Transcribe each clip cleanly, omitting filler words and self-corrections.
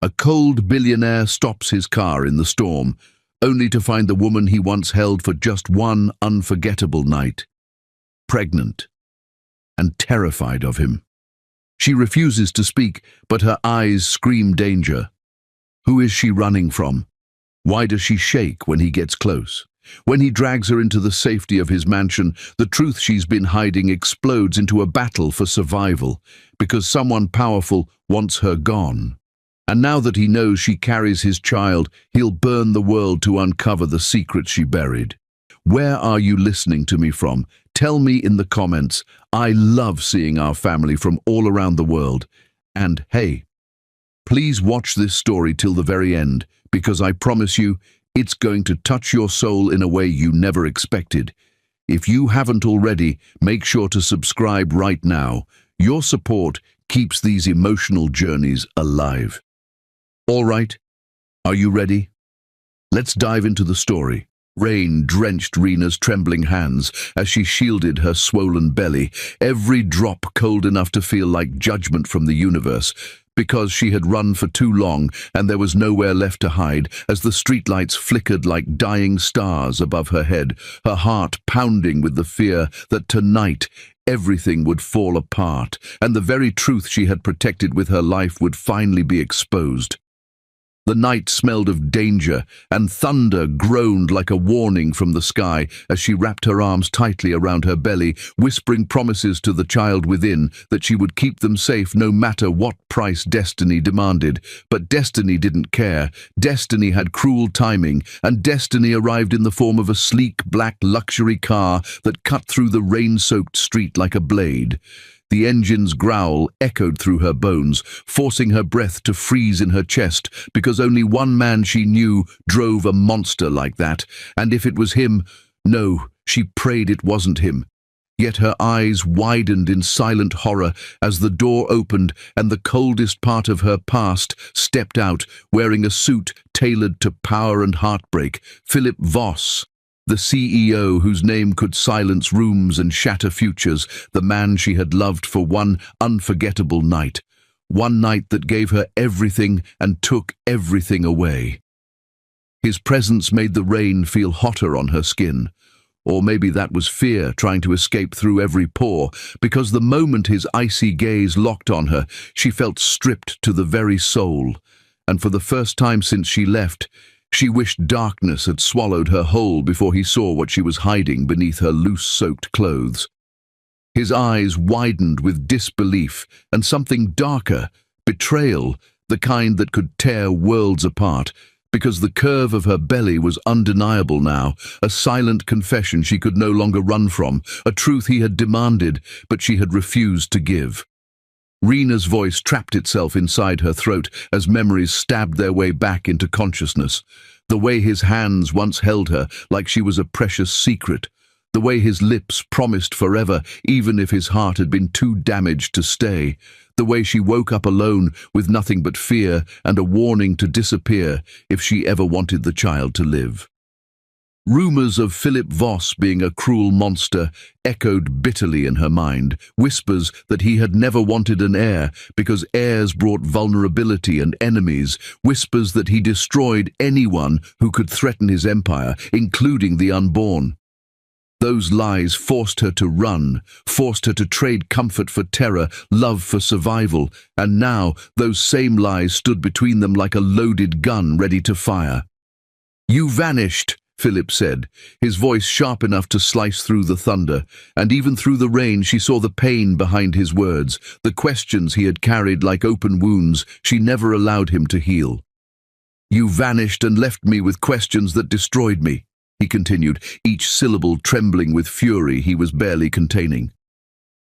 A cold billionaire stops his car in the storm, only to find the woman he once held for just one unforgettable night, pregnant and terrified of him. She refuses to speak, but her eyes scream danger. Who is she running from? Why does she shake when he gets close? When he drags her into the safety of his mansion, the truth she's been hiding explodes into a battle for survival, because someone powerful wants her gone. And now that he knows she carries his child, he'll burn the world to uncover the secret she buried. Where are you listening to me from? Tell me in the comments. I love seeing our family from all around the world. And hey, please watch this story till the very end, because I promise you, it's going to touch your soul in a way you never expected. If you haven't already, make sure to subscribe right now. Your support keeps these emotional journeys alive. All right, are you ready? Let's dive into the story. Rain drenched Rena's trembling hands as she shielded her swollen belly, every drop cold enough to feel like judgment from the universe, because she had run for too long and there was nowhere left to hide as the streetlights flickered like dying stars above her head, her heart pounding with the fear that tonight everything would fall apart and the very truth she had protected with her life would finally be exposed. The night smelled of danger, and thunder groaned like a warning from the sky as she wrapped her arms tightly around her belly, whispering promises to the child within that she would keep them safe no matter what price destiny demanded. But destiny didn't care. Destiny had cruel timing, and destiny arrived in the form of a sleek black luxury car that cut through the rain-soaked street like a blade. The engine's growl echoed through her bones, forcing her breath to freeze in her chest, because only one man she knew drove a monster like that, and if it was him, no, she prayed it wasn't him. Yet her eyes widened in silent horror as the door opened and the coldest part of her past stepped out, wearing a suit tailored to power and heartbreak. Philip Voss, the CEO whose name could silence rooms and shatter futures, the man she had loved for one unforgettable night. One night that gave her everything and took everything away. His presence made the rain feel hotter on her skin. Or maybe that was fear trying to escape through every pore, because the moment his icy gaze locked on her, she felt stripped to the very soul. And for the first time since she left, she wished darkness had swallowed her whole before he saw what she was hiding beneath her loose-soaked clothes. His eyes widened with disbelief and something darker, betrayal, the kind that could tear worlds apart, because the curve of her belly was undeniable now, a silent confession she could no longer run from, a truth he had demanded, but she had refused to give. Rena's voice trapped itself inside her throat as memories stabbed their way back into consciousness. The way his hands once held her like she was a precious secret. The way his lips promised forever even if his heart had been too damaged to stay. The way she woke up alone with nothing but fear and a warning to disappear if she ever wanted the child to live. Rumors of Philip Voss being a cruel monster echoed bitterly in her mind, whispers that he had never wanted an heir because heirs brought vulnerability and enemies, whispers that he destroyed anyone who could threaten his empire, including the unborn. Those lies forced her to run, forced her to trade comfort for terror, love for survival, and now those same lies stood between them like a loaded gun ready to fire. "You vanished," Philip said, his voice sharp enough to slice through the thunder, and even through the rain she saw the pain behind his words, the questions he had carried like open wounds she never allowed him to heal. "You vanished and left me with questions that destroyed me," he continued, each syllable trembling with fury he was barely containing.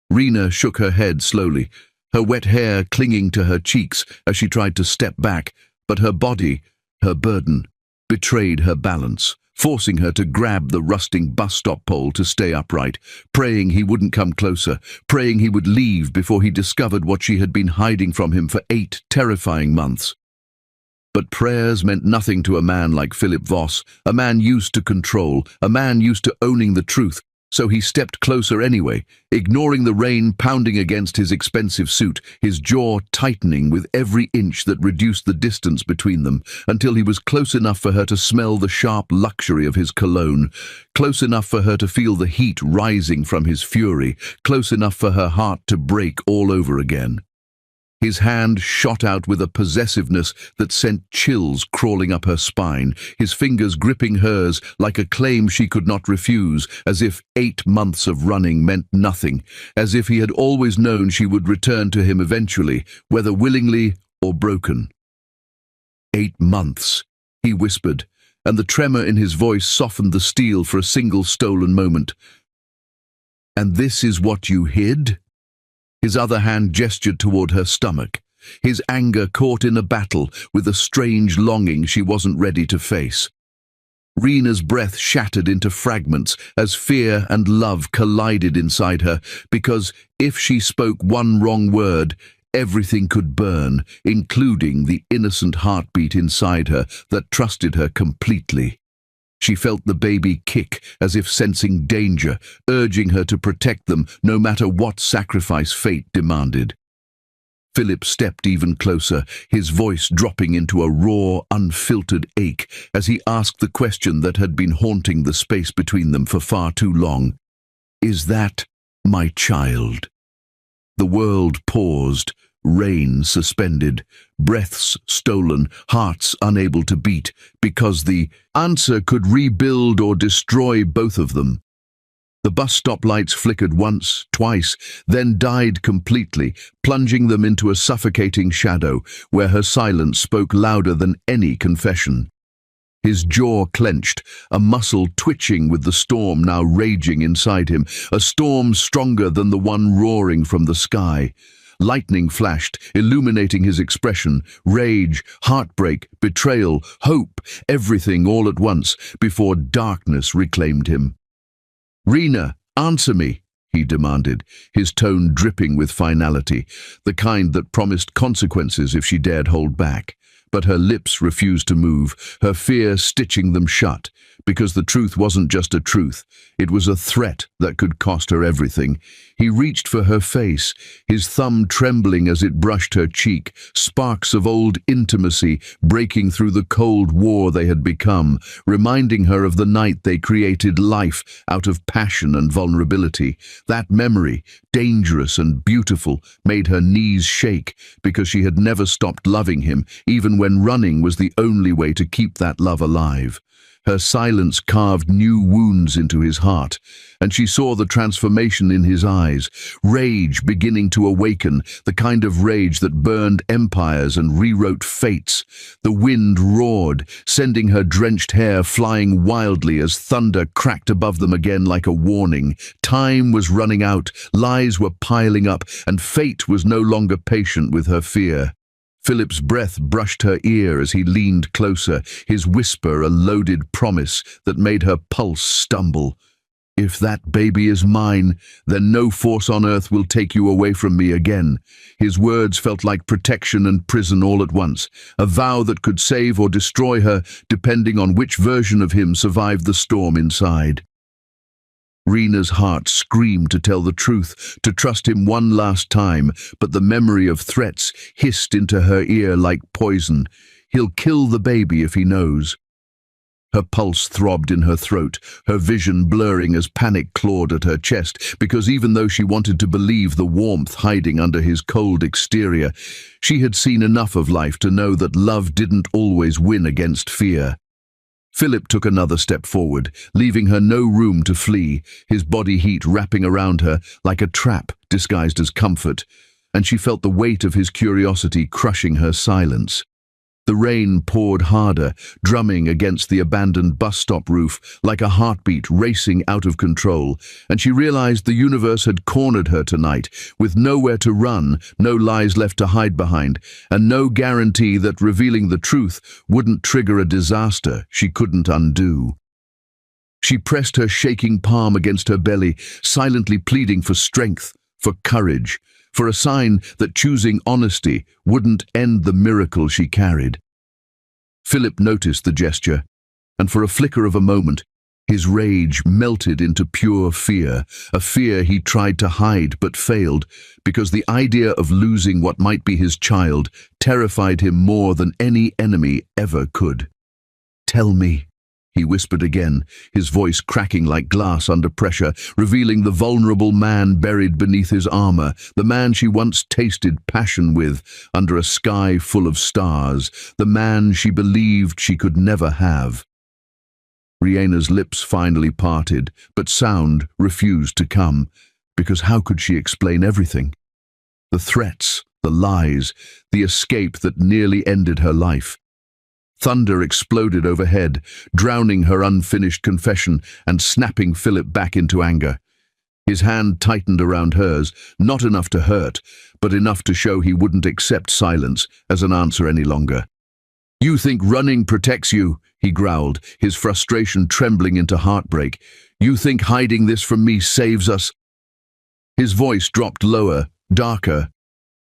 Rena shook her head slowly, her wet hair clinging to her cheeks as she tried to step back, but her body, her burden, betrayed her balance, forcing her to grab the rusting bus stop pole to stay upright, praying he wouldn't come closer, praying he would leave before he discovered what she had been hiding from him for 8 terrifying months. But prayers meant nothing to a man like Philip Voss, a man used to control, a man used to owning the truth, So he stepped closer anyway, ignoring the rain pounding against his expensive suit, his jaw tightening with every inch that reduced the distance between them, until he was close enough for her to smell the sharp luxury of his cologne, close enough for her to feel the heat rising from his fury, close enough for her heart to break all over again. His hand shot out with a possessiveness that sent chills crawling up her spine, his fingers gripping hers like a claim she could not refuse, as if 8 months of running meant nothing, as if he had always known she would return to him eventually, whether willingly or broken. 8 months, he whispered, and the tremor in his voice softened the steel for a single stolen moment. "And this is what you hid?" His other hand gestured toward her stomach, his anger caught in a battle with a strange longing she wasn't ready to face. Rena's breath shattered into fragments as fear and love collided inside her, because if she spoke one wrong word, everything could burn, including the innocent heartbeat inside her that trusted her completely. She felt the baby kick as if sensing danger, urging her to protect them no matter what sacrifice fate demanded. Philip stepped even closer, his voice dropping into a raw, unfiltered ache as he asked the question that had been haunting the space between them for far too long. "Is that my child?" The world paused, rain suspended, breaths stolen, hearts unable to beat, because the answer could rebuild or destroy both of them. The bus stop lights flickered once, twice, then died completely, plunging them into a suffocating shadow, where her silence spoke louder than any confession. His jaw clenched, a muscle twitching with the storm now raging inside him, a storm stronger than the one roaring from the sky. Lightning flashed, illuminating his expression, rage, heartbreak, betrayal, hope, everything all at once, before darkness reclaimed him. "Rena, answer me," he demanded, his tone dripping with finality, the kind that promised consequences if she dared hold back. But her lips refused to move, her fear stitching them shut, because the truth wasn't just a truth, it was a threat that could cost her everything. He reached for her face, his thumb trembling as it brushed her cheek, sparks of old intimacy breaking through the cold war they had become, reminding her of the night they created life out of passion and vulnerability. That memory, dangerous and beautiful, made her knees shake, because she had never stopped loving him, even when running was the only way to keep that love alive. Her silence carved new wounds into his heart, and she saw the transformation in his eyes, rage beginning to awaken, the kind of rage that burned empires and rewrote fates. The wind roared, sending her drenched hair flying wildly as thunder cracked above them again like a warning. Time was running out, lies were piling up, and fate was no longer patient with her fear. Philip's breath brushed her ear as he leaned closer, his whisper a loaded promise that made her pulse stumble. "If that baby is mine, then no force on earth will take you away from me again." His words felt like protection and prison all at once, a vow that could save or destroy her, depending on which version of him survived the storm inside. Rena's heart screamed to tell the truth, to trust him one last time, but the memory of threats hissed into her ear like poison. "He'll kill the baby if he knows." Her pulse throbbed in her throat, her vision blurring as panic clawed at her chest, because even though she wanted to believe the warmth hiding under his cold exterior, she had seen enough of life to know that love didn't always win against fear. Philip took another step forward, leaving her no room to flee, his body heat wrapping around her like a trap disguised as comfort, and she felt the weight of his curiosity crushing her silence. The rain poured harder, drumming against the abandoned bus stop roof like a heartbeat racing out of control, and she realized the universe had cornered her tonight, with nowhere to run, no lies left to hide behind, and no guarantee that revealing the truth wouldn't trigger a disaster she couldn't undo. She pressed her shaking palm against her belly, silently pleading for strength, for courage, for a sign that choosing honesty wouldn't end the miracle she carried. Philip noticed the gesture, and for a flicker of a moment, His rage melted into pure fear, a fear he tried to hide but failed, because the idea of losing what might be his child terrified him more than any enemy ever could. "Tell me," he whispered again, his voice cracking like glass under pressure, revealing the vulnerable man buried beneath his armor, the man she once tasted passion with under a sky full of stars, the man she believed she could never have. Riena's lips finally parted, but sound refused to come, because how could she explain everything? The threats, the lies, the escape that nearly ended her life. Thunder exploded overhead, drowning her unfinished confession and snapping Philip back into anger. His hand tightened around hers, not enough to hurt, but enough to show he wouldn't accept silence as an answer any longer. "You think running protects you?" he growled, his frustration trembling into heartbreak. "You think hiding this from me saves us?" His voice dropped lower, darker.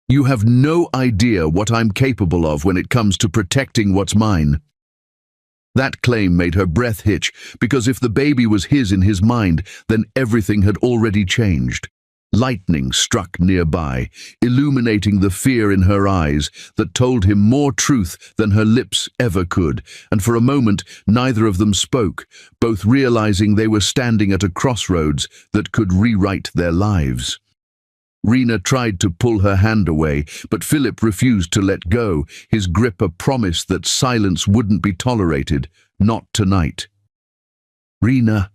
"You have no idea what I'm capable of when it comes to protecting what's mine." That claim made her breath hitch, because if the baby was his in his mind, then everything had already changed. Lightning struck nearby, illuminating the fear in her eyes that told him more truth than her lips ever could, and for a moment neither of them spoke, both realizing they were standing at a crossroads that could rewrite their lives. Riena tried to pull her hand away, but Philip refused to let go, his grip a promise that silence wouldn't be tolerated, not tonight. "Riena,"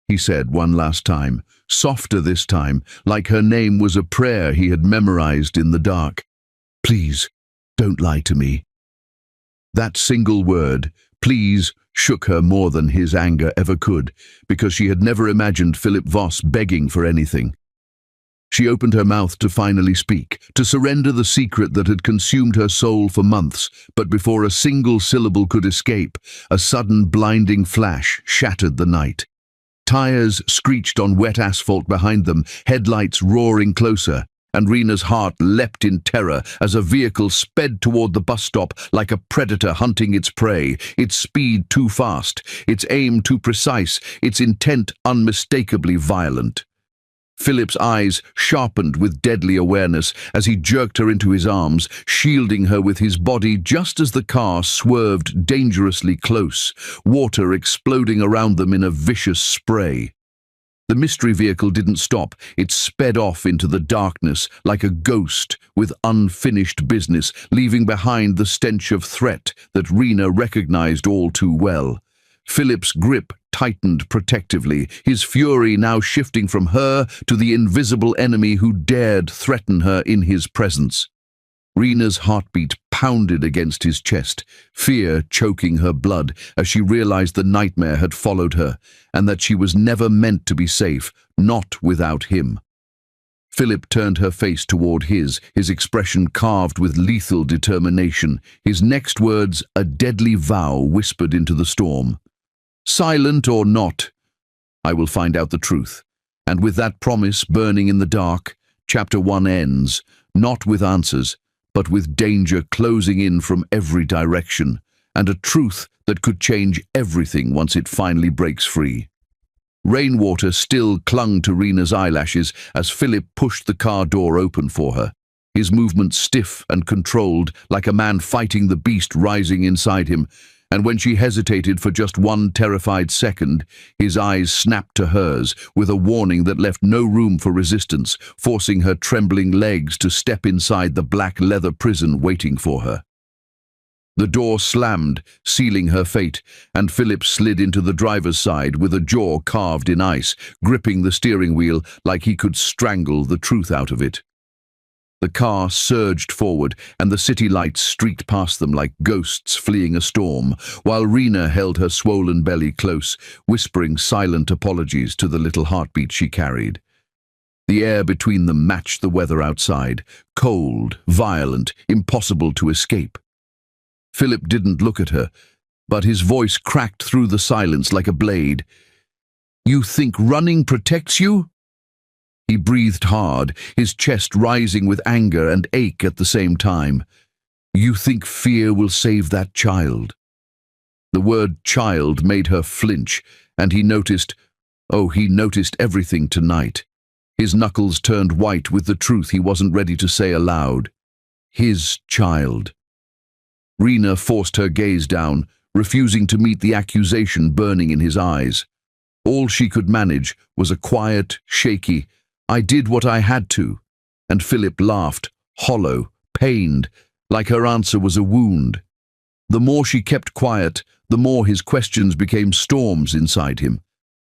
he said one last time, softer this time, like her name was a prayer he had memorized in the dark. "Please, don't lie to me." That single word, "please," shook her more than his anger ever could, because she had never imagined Philip Voss begging for anything. She opened her mouth to finally speak, to surrender the secret that had consumed her soul for months, but before a single syllable could escape, a sudden blinding flash shattered the night. Tires screeched on wet asphalt behind them, headlights roaring closer, and Riena's heart leapt in terror as a vehicle sped toward the bus stop like a predator hunting its prey, its speed too fast, its aim too precise, its intent unmistakably violent. Philip's eyes sharpened with deadly awareness as he jerked her into his arms, shielding her with his body just as the car swerved dangerously close, water exploding around them in a vicious spray. The mystery vehicle didn't stop. It sped off into the darkness like a ghost with unfinished business, leaving behind the stench of threat that Riena recognized all too well. Philip's grip tightened protectively, his fury now shifting from her to the invisible enemy who dared threaten her in his presence. Riena's heartbeat pounded against his chest, fear choking her blood as she realized the nightmare had followed her, and that she was never meant to be safe, not without him. Philip turned her face toward his expression carved with lethal determination, his next words a deadly vow whispered into the storm. "Silent or not, I will find out the truth." And with that promise burning in the dark, Chapter 1 ends, not with answers, but with danger closing in from every direction, and a truth that could change everything once it finally breaks free. Rainwater still clung to Riena's eyelashes as Philip pushed the car door open for her, his movements stiff and controlled, like a man fighting the beast rising inside him. And when she hesitated for just one terrified second, his eyes snapped to hers with a warning that left no room for resistance, forcing her trembling legs to step inside the black leather prison waiting for her. The door slammed, sealing her fate, and Philip slid into the driver's side with a jaw carved in ice, gripping the steering wheel like he could strangle the truth out of it. The car surged forward, and the city lights streaked past them like ghosts fleeing a storm, while Riena held her swollen belly close, whispering silent apologies to the little heartbeat she carried. The air between them matched the weather outside, cold, violent, impossible to escape. Philip didn't look at her, but his voice cracked through the silence like a blade. "You think running protects you?" He breathed hard, his chest rising with anger and ache at the same time. "You think fear will save that child?" The word child made her flinch, and he noticed everything tonight. His knuckles turned white with the truth he wasn't ready to say aloud. His child. Rena forced her gaze down, refusing to meet the accusation burning in his eyes. All she could manage was a quiet, shaky, "I did what I had to," and Philip laughed, hollow, pained, like her answer was a wound. The more she kept quiet, the more his questions became storms inside him,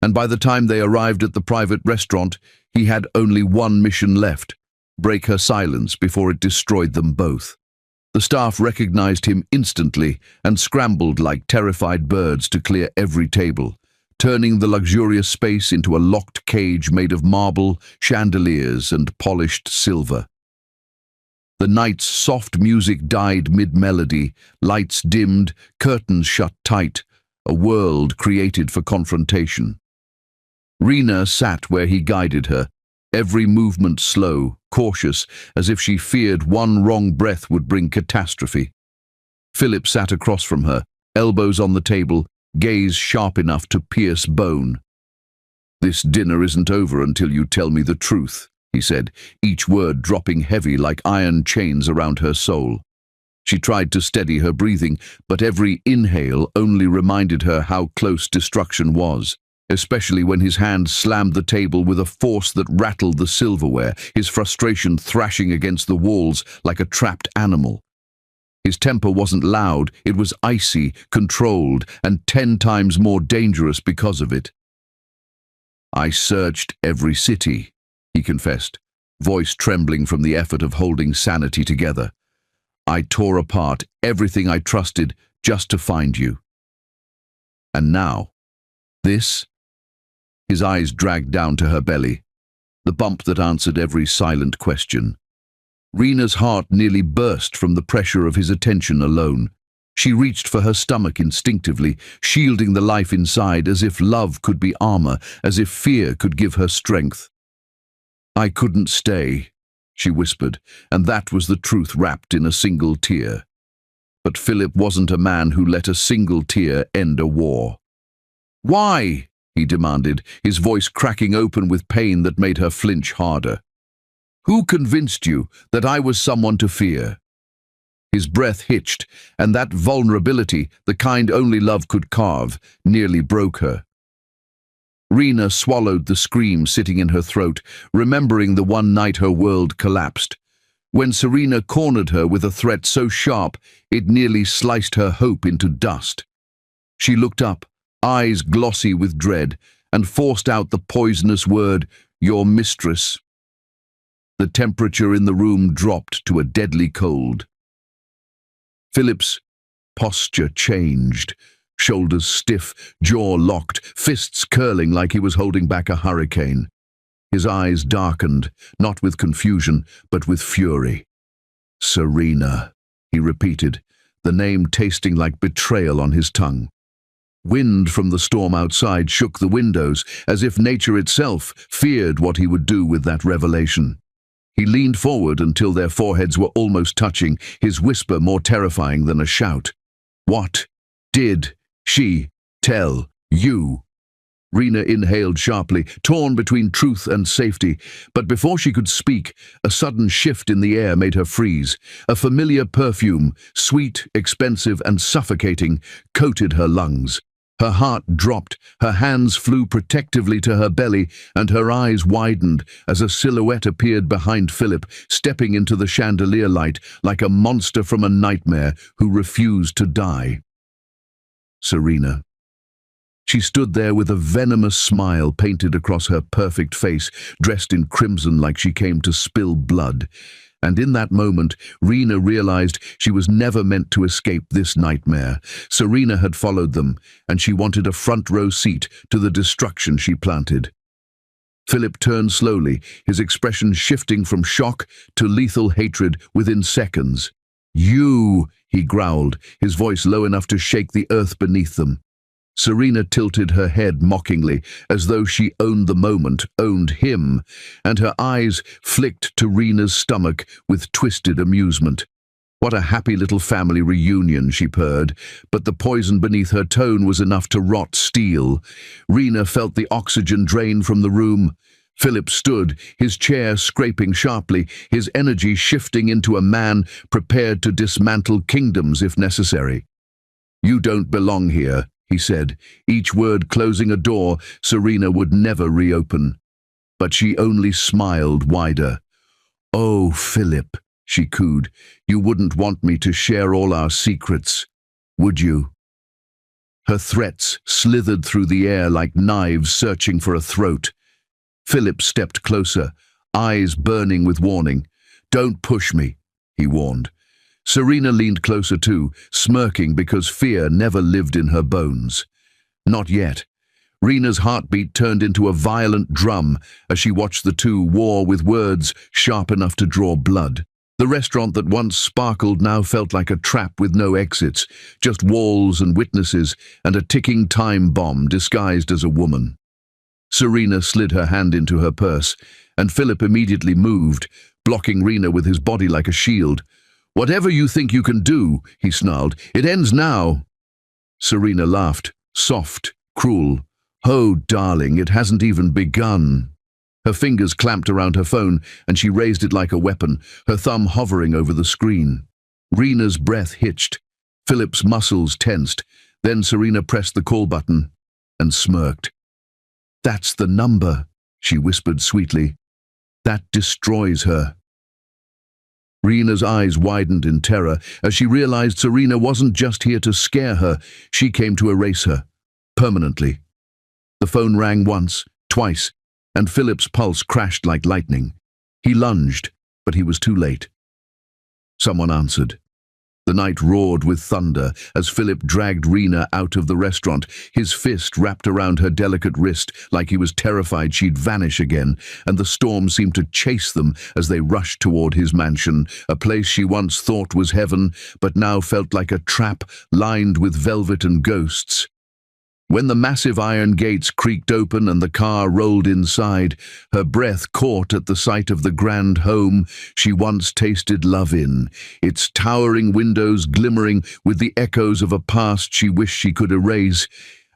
and by the time they arrived at the private restaurant, he had only one mission left: break her silence before it destroyed them both. The staff recognized him instantly and scrambled like terrified birds to clear every table, turning the luxurious space into a locked cage made of marble, chandeliers, and polished silver. The night's soft music died mid-melody, lights dimmed, curtains shut tight, a world created for confrontation. Rena sat where he guided her, every movement slow, cautious, as if she feared one wrong breath would bring catastrophe. Philip sat across from her, elbows on the table, gaze sharp enough to pierce bone. "This dinner isn't over until you tell me the truth," he said, each word dropping heavy like iron chains around her soul. She tried to steady her breathing, but every inhale only reminded her how close destruction was, especially when his hand slammed the table with a force that rattled the silverware, his frustration thrashing against the walls like a trapped animal. His temper wasn't loud, it was icy, controlled, and 10 times more dangerous because of it. "I searched every city," he confessed, voice trembling from the effort of holding sanity together. "I tore apart everything I trusted just to find you. And now, this?" His eyes dragged down to her belly, the bump that answered every silent question. Rena's heart nearly burst from the pressure of his attention alone. She reached for her stomach instinctively, shielding the life inside as if love could be armor, as if fear could give her strength. "I couldn't stay," she whispered, and that was the truth wrapped in a single tear. But Philip wasn't a man who let a single tear end a war. "Why?" he demanded, his voice cracking open with pain that made her flinch harder. "Who convinced you that I was someone to fear?" His breath hitched, and that vulnerability, the kind only love could carve, nearly broke her. Rena swallowed the scream sitting in her throat, remembering the one night her world collapsed. When Serena cornered her with a threat so sharp, it nearly sliced her hope into dust. She looked up, eyes glossy with dread, and forced out the poisonous word, "Your mistress." The temperature in the room dropped to a deadly cold. Philip's posture changed, shoulders stiff, jaw locked, fists curling like he was holding back a hurricane. His eyes darkened, not with confusion, but with fury. "Serena," he repeated, the name tasting like betrayal on his tongue. Wind from the storm outside shook the windows, as if nature itself feared what he would do with that revelation. He leaned forward until their foreheads were almost touching, his whisper more terrifying than a shout. "What did she tell you?" Rena inhaled sharply, torn between truth and safety, but before she could speak, a sudden shift in the air made her freeze. A familiar perfume, sweet, expensive, and suffocating, coated her lungs. Her heart dropped, her hands flew protectively to her belly, and her eyes widened as a silhouette appeared behind Philip, stepping into the chandelier light like a monster from a nightmare who refused to die. Serena. She stood there with a venomous smile painted across her perfect face, dressed in crimson like she came to spill blood. And in that moment, Rena realized she was never meant to escape this nightmare. Serena had followed them, and she wanted a front-row seat to the destruction she planted. Philip turned slowly, his expression shifting from shock to lethal hatred within seconds. "You," he growled, his voice low enough to shake the earth beneath them. Serena tilted her head mockingly, as though she owned the moment, owned him, and her eyes flicked to Rena's stomach with twisted amusement. What a happy little family reunion, she purred, but the poison beneath her tone was enough to rot steel. Rena felt the oxygen drain from the room. Philip stood, his chair scraping sharply, his energy shifting into a man prepared to dismantle kingdoms if necessary. "You don't belong here," he said, each word closing a door Serena would never reopen. But she only smiled wider. "Oh, Philip," she cooed, "you wouldn't want me to share all our secrets, would you?" Her threats slithered through the air like knives searching for a throat. Philip stepped closer, eyes burning with warning. "Don't push me," he warned. Serena leaned closer too, smirking because fear never lived in her bones. Not yet. Rena's heartbeat turned into a violent drum as she watched the two war with words sharp enough to draw blood. The restaurant that once sparkled now felt like a trap with no exits, just walls and witnesses and a ticking time bomb disguised as a woman. Serena slid her hand into her purse, and Philip immediately moved, blocking Rena with his body like a shield. "Whatever you think you can do," he snarled, "it ends now." Serena laughed, soft, cruel. "Oh, darling, it hasn't even begun." Her fingers clamped around her phone, and she raised it like a weapon, her thumb hovering over the screen. Rena's breath hitched. Philip's muscles tensed. Then Serena pressed the call button and smirked. "That's the number," she whispered sweetly. "That destroys her." Rena's eyes widened in terror as she realized Serena wasn't just here to scare her, she came to erase her, permanently. The phone rang once, twice, and Philip's pulse crashed like lightning. He lunged, but he was too late. Someone answered. The night roared with thunder as Philip dragged Rena out of the restaurant, his fist wrapped around her delicate wrist like he was terrified she'd vanish again, and the storm seemed to chase them as they rushed toward his mansion, a place she once thought was heaven, but now felt like a trap lined with velvet and ghosts. When the massive iron gates creaked open and the car rolled inside, her breath caught at the sight of the grand home she once tasted love in, its towering windows glimmering with the echoes of a past she wished she could erase.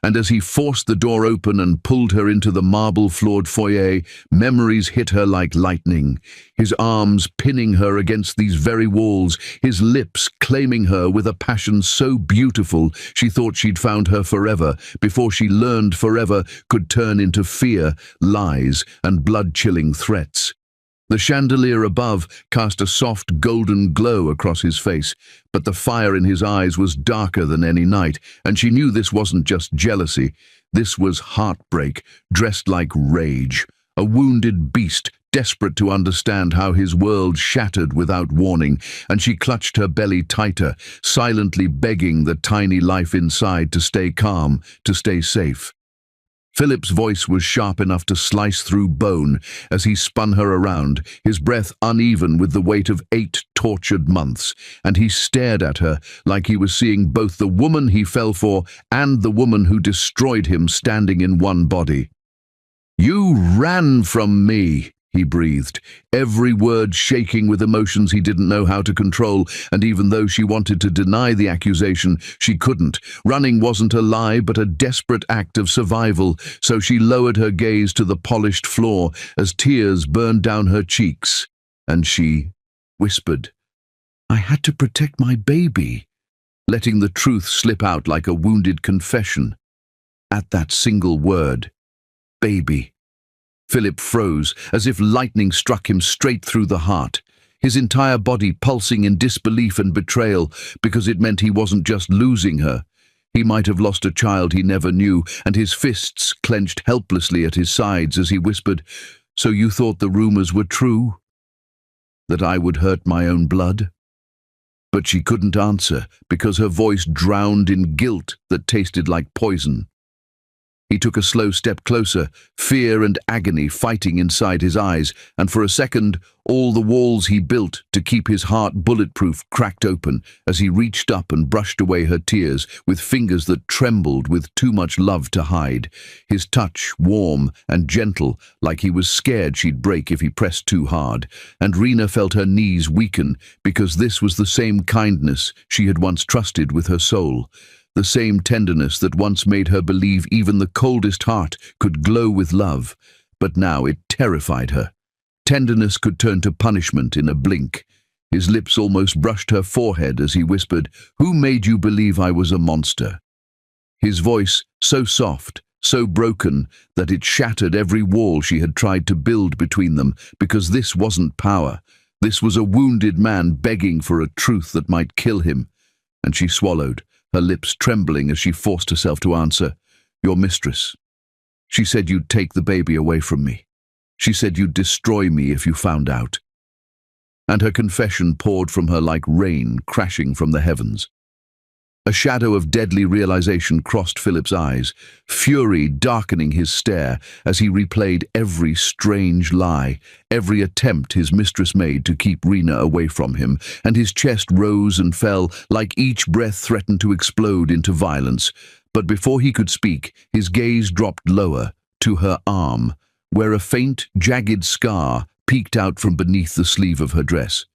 And as he forced the door open and pulled her into the marble-floored foyer, memories hit her like lightning, his arms pinning her against these very walls, his lips claiming her with a passion so beautiful she thought she'd found her forever, before she learned forever could turn into fear, lies, and blood-chilling threats. The chandelier above cast a soft golden glow across his face, but the fire in his eyes was darker than any night, and she knew this wasn't just jealousy. This was heartbreak, dressed like rage, a wounded beast desperate to understand how his world shattered without warning, and she clutched her belly tighter, silently begging the tiny life inside to stay calm, to stay safe. Philip's voice was sharp enough to slice through bone as he spun her around, his breath uneven with the weight of 8 tortured months, and he stared at her like he was seeing both the woman he fell for and the woman who destroyed him standing in one body. "You ran from me," he breathed, every word shaking with emotions he didn't know how to control, and even though she wanted to deny the accusation, she couldn't. Running wasn't a lie, but a desperate act of survival, so she lowered her gaze to the polished floor as tears burned down her cheeks, and she whispered, "I had to protect my baby," letting the truth slip out like a wounded confession. At that single word, baby. Philip froze, as if lightning struck him straight through the heart, his entire body pulsing in disbelief and betrayal, because it meant he wasn't just losing her. He might have lost a child he never knew, and his fists clenched helplessly at his sides as he whispered, "So you thought the rumors were true? That I would hurt my own blood?" But she couldn't answer, because her voice drowned in guilt that tasted like poison. He took a slow step closer, fear and agony fighting inside his eyes, and for a second, all the walls he built to keep his heart bulletproof cracked open as he reached up and brushed away her tears with fingers that trembled with too much love to hide. His touch warm and gentle, like he was scared she'd break if he pressed too hard, and Rena felt her knees weaken because this was the same kindness she had once trusted with her soul. The same tenderness that once made her believe even the coldest heart could glow with love, but now it terrified her. Tenderness could turn to punishment in a blink. His lips almost brushed her forehead as he whispered, "Who made you believe I was a monster?" His voice, so soft, so broken, that it shattered every wall she had tried to build between them, because this wasn't power. This was a wounded man begging for a truth that might kill him. And she swallowed, her lips trembling as she forced herself to answer, "Your mistress. She said you'd take the baby away from me. She said you'd destroy me if you found out." And her confession poured from her like rain crashing from the heavens. A shadow of deadly realization crossed Philip's eyes, fury darkening his stare as he replayed every strange lie, every attempt his mistress made to keep Rena away from him, and his chest rose and fell like each breath threatened to explode into violence. But before he could speak, his gaze dropped lower, to her arm, where a faint, jagged scar peeked out from beneath the sleeve of her dress.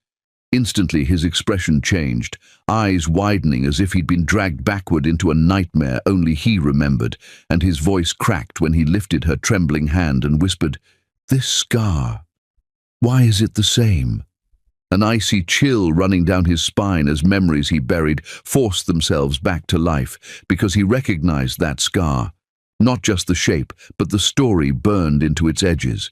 Instantly his expression changed, eyes widening as if he'd been dragged backward into a nightmare only he remembered, and his voice cracked when he lifted her trembling hand and whispered, "This scar, why is it the same?" An icy chill running down his spine as memories he buried forced themselves back to life, because he recognized that scar. Not just the shape, but the story burned into its edges.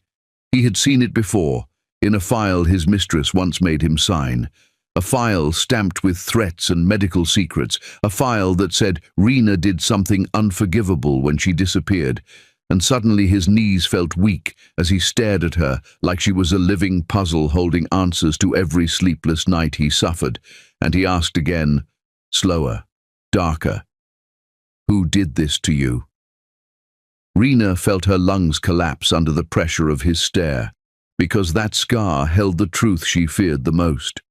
He had seen it before, in a file his mistress once made him sign. A file stamped with threats and medical secrets, a file that said Rena did something unforgivable when she disappeared, and suddenly his knees felt weak as he stared at her like she was a living puzzle holding answers to every sleepless night he suffered, and he asked again, slower, darker, "Who did this to you?" Rena felt her lungs collapse under the pressure of his stare, because that scar held the truth she feared the most.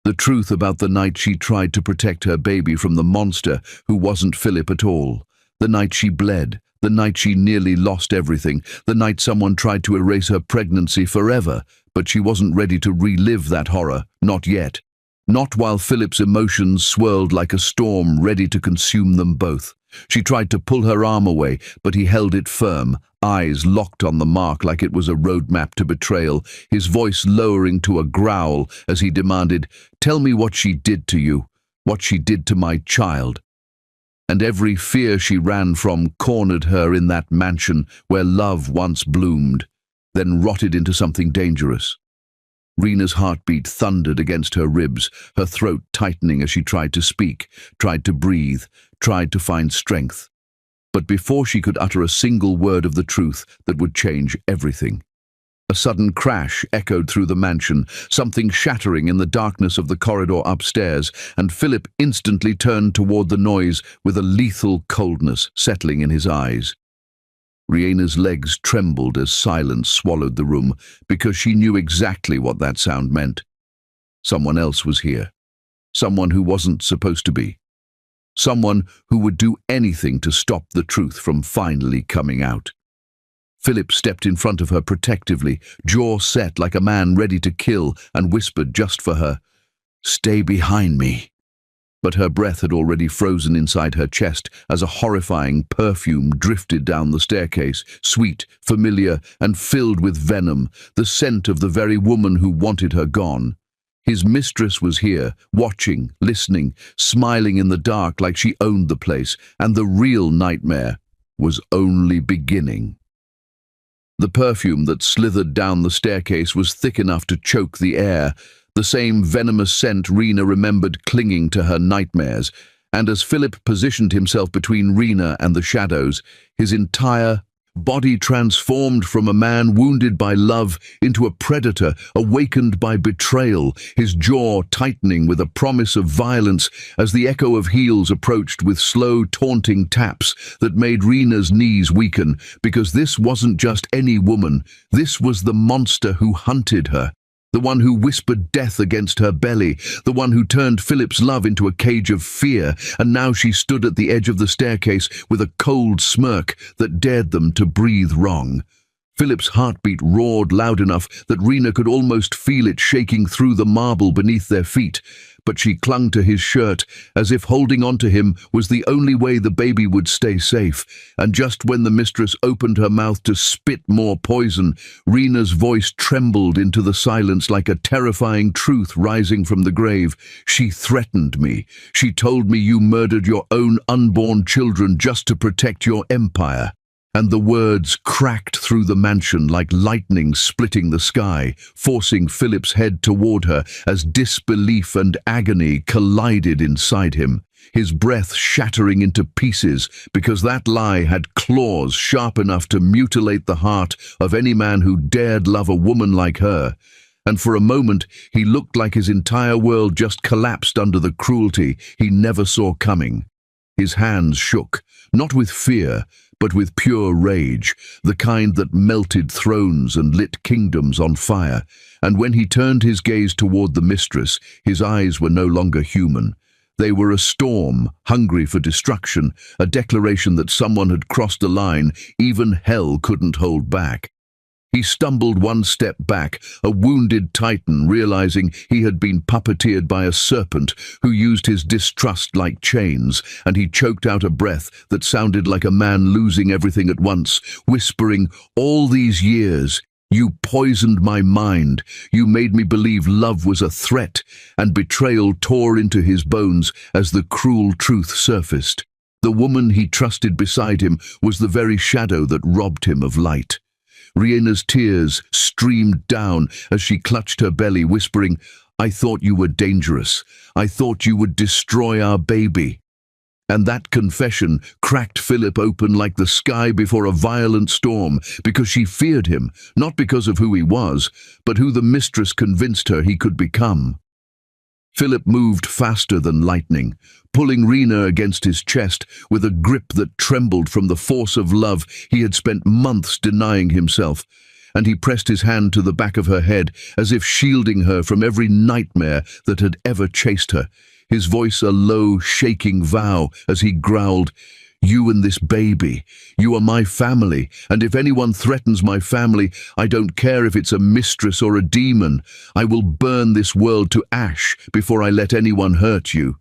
The truth about the night she tried to protect her baby from the monster who wasn't Philip at all. The night she bled, the night she nearly lost everything, the night someone tried to erase her pregnancy forever, but she wasn't ready to relive that horror, not yet. Not while Philip's emotions swirled like a storm ready to consume them both. She tried to pull her arm away, but he held it firm, eyes locked on the mark like it was a roadmap to betrayal, his voice lowering to a growl as he demanded, "Tell me what she did to you, what she did to my child." And every fear she ran from cornered her in that mansion where love once bloomed, then rotted into something dangerous. Rena's heartbeat thundered against her ribs, her throat tightening as she tried to speak, tried to breathe, tried to find strength. But before she could utter a single word of the truth that would change everything, a sudden crash echoed through the mansion, something shattering in the darkness of the corridor upstairs, and Philip instantly turned toward the noise with a lethal coldness settling in his eyes. Rena's legs trembled as silence swallowed the room, because she knew exactly what that sound meant. Someone else was here. Someone who wasn't supposed to be. Someone who would do anything to stop the truth from finally coming out. Philip stepped in front of her protectively, jaw set like a man ready to kill, and whispered just for her, "Stay behind me." But her breath had already frozen inside her chest as a horrifying perfume drifted down the staircase, sweet, familiar, and filled with venom, the scent of the very woman who wanted her gone. His mistress was here, watching, listening, smiling in the dark like she owned the place, and the real nightmare was only beginning. The perfume that slithered down the staircase was thick enough to choke the air, the same venomous scent Rena remembered clinging to her nightmares, and as Philip positioned himself between Rena and the shadows, his entire body transformed from a man wounded by love into a predator awakened by betrayal, his jaw tightening with a promise of violence as the echo of heels approached with slow, taunting taps that made Rena's knees weaken, because this wasn't just any woman, this was the monster who hunted her. The one who whispered death against her belly, the one who turned Philip's love into a cage of fear, and now she stood at the edge of the staircase with a cold smirk that dared them to breathe wrong. Philip's heartbeat roared loud enough that Rena could almost feel it shaking through the marble beneath their feet, but she clung to his shirt as if holding on to him was the only way the baby would stay safe. And just when the mistress opened her mouth to spit more poison, Rena's voice trembled into the silence like a terrifying truth rising from the grave. "She threatened me. She told me you murdered your own unborn children just to protect your empire." And the words cracked through the mansion like lightning splitting the sky, forcing Philip's head toward her as disbelief and agony collided inside him, his breath shattering into pieces because that lie had claws sharp enough to mutilate the heart of any man who dared love a woman like her. And for a moment he looked like his entire world just collapsed under the cruelty he never saw coming. His hands shook, not with fear, but with pure rage, the kind that melted thrones and lit kingdoms on fire. And when he turned his gaze toward the mistress, his eyes were no longer human. They were a storm, hungry for destruction, a declaration that someone had crossed a line even hell couldn't hold back. He stumbled one step back, a wounded titan realizing he had been puppeteered by a serpent who used his distrust like chains, and he choked out a breath that sounded like a man losing everything at once, whispering, "All these years, you poisoned my mind. You made me believe love was a threat," and betrayal tore into his bones as the cruel truth surfaced. The woman he trusted beside him was the very shadow that robbed him of light. Rena's tears streamed down as she clutched her belly, whispering, "I thought you were dangerous. I thought you would destroy our baby." And that confession cracked Philip open like the sky before a violent storm, because she feared him, not because of who he was, but who the mistress convinced her he could become. Philip moved faster than lightning, pulling Rena against his chest with a grip that trembled from the force of love he had spent months denying himself, and he pressed his hand to the back of her head as if shielding her from every nightmare that had ever chased her, his voice a low, shaking vow as he growled, "You and this baby, you are my family, and if anyone threatens my family, I don't care if it's a mistress or a demon. I will burn this world to ash before I let anyone hurt you."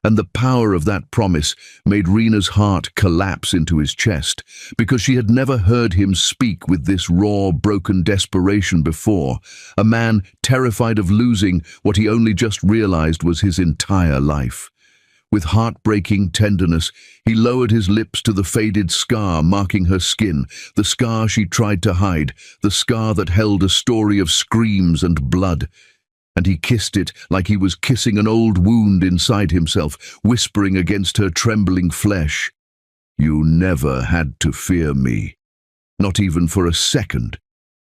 And the power of that promise made Rena's heart collapse into his chest, because she had never heard him speak with this raw, broken desperation before, a man terrified of losing what he only just realized was his entire life. With heartbreaking tenderness, he lowered his lips to the faded scar marking her skin, the scar she tried to hide, the scar that held a story of screams and blood. And he kissed it like he was kissing an old wound inside himself, whispering against her trembling flesh, "You never had to fear me, not even for a second.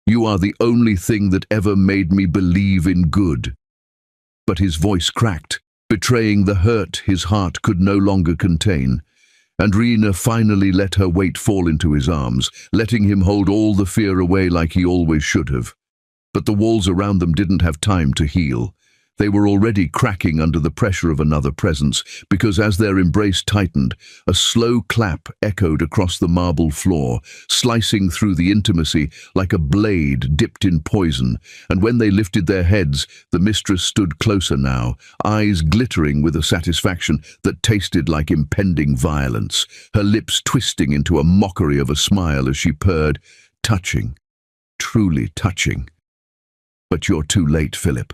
You are the only thing that ever made me believe in good." But his voice cracked, betraying the hurt his heart could no longer contain, and Rena finally let her weight fall into his arms, letting him hold all the fear away like he always should have. But the walls around them didn't have time to heal. They were already cracking under the pressure of another presence, because as their embrace tightened, a slow clap echoed across the marble floor, slicing through the intimacy like a blade dipped in poison. And when they lifted their heads, the mistress stood closer now, eyes glittering with a satisfaction that tasted like impending violence, her lips twisting into a mockery of a smile as she purred, "Touching, truly touching. But you're too late, Philip."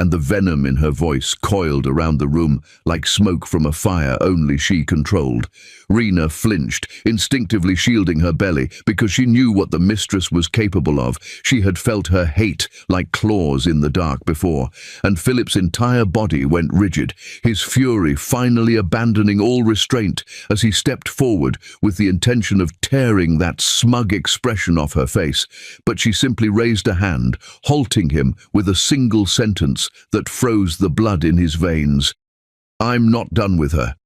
and the venom in her voice coiled around the room like smoke from a fire only she controlled. Rena flinched, instinctively shielding her belly, because she knew what the mistress was capable of. She had felt her hate like claws in the dark before, and Philip's entire body went rigid, his fury finally abandoning all restraint as he stepped forward with the intention of tearing that smug expression off her face. But she simply raised a hand, halting him with a single sentence that froze the blood in his veins. "I'm not done with her.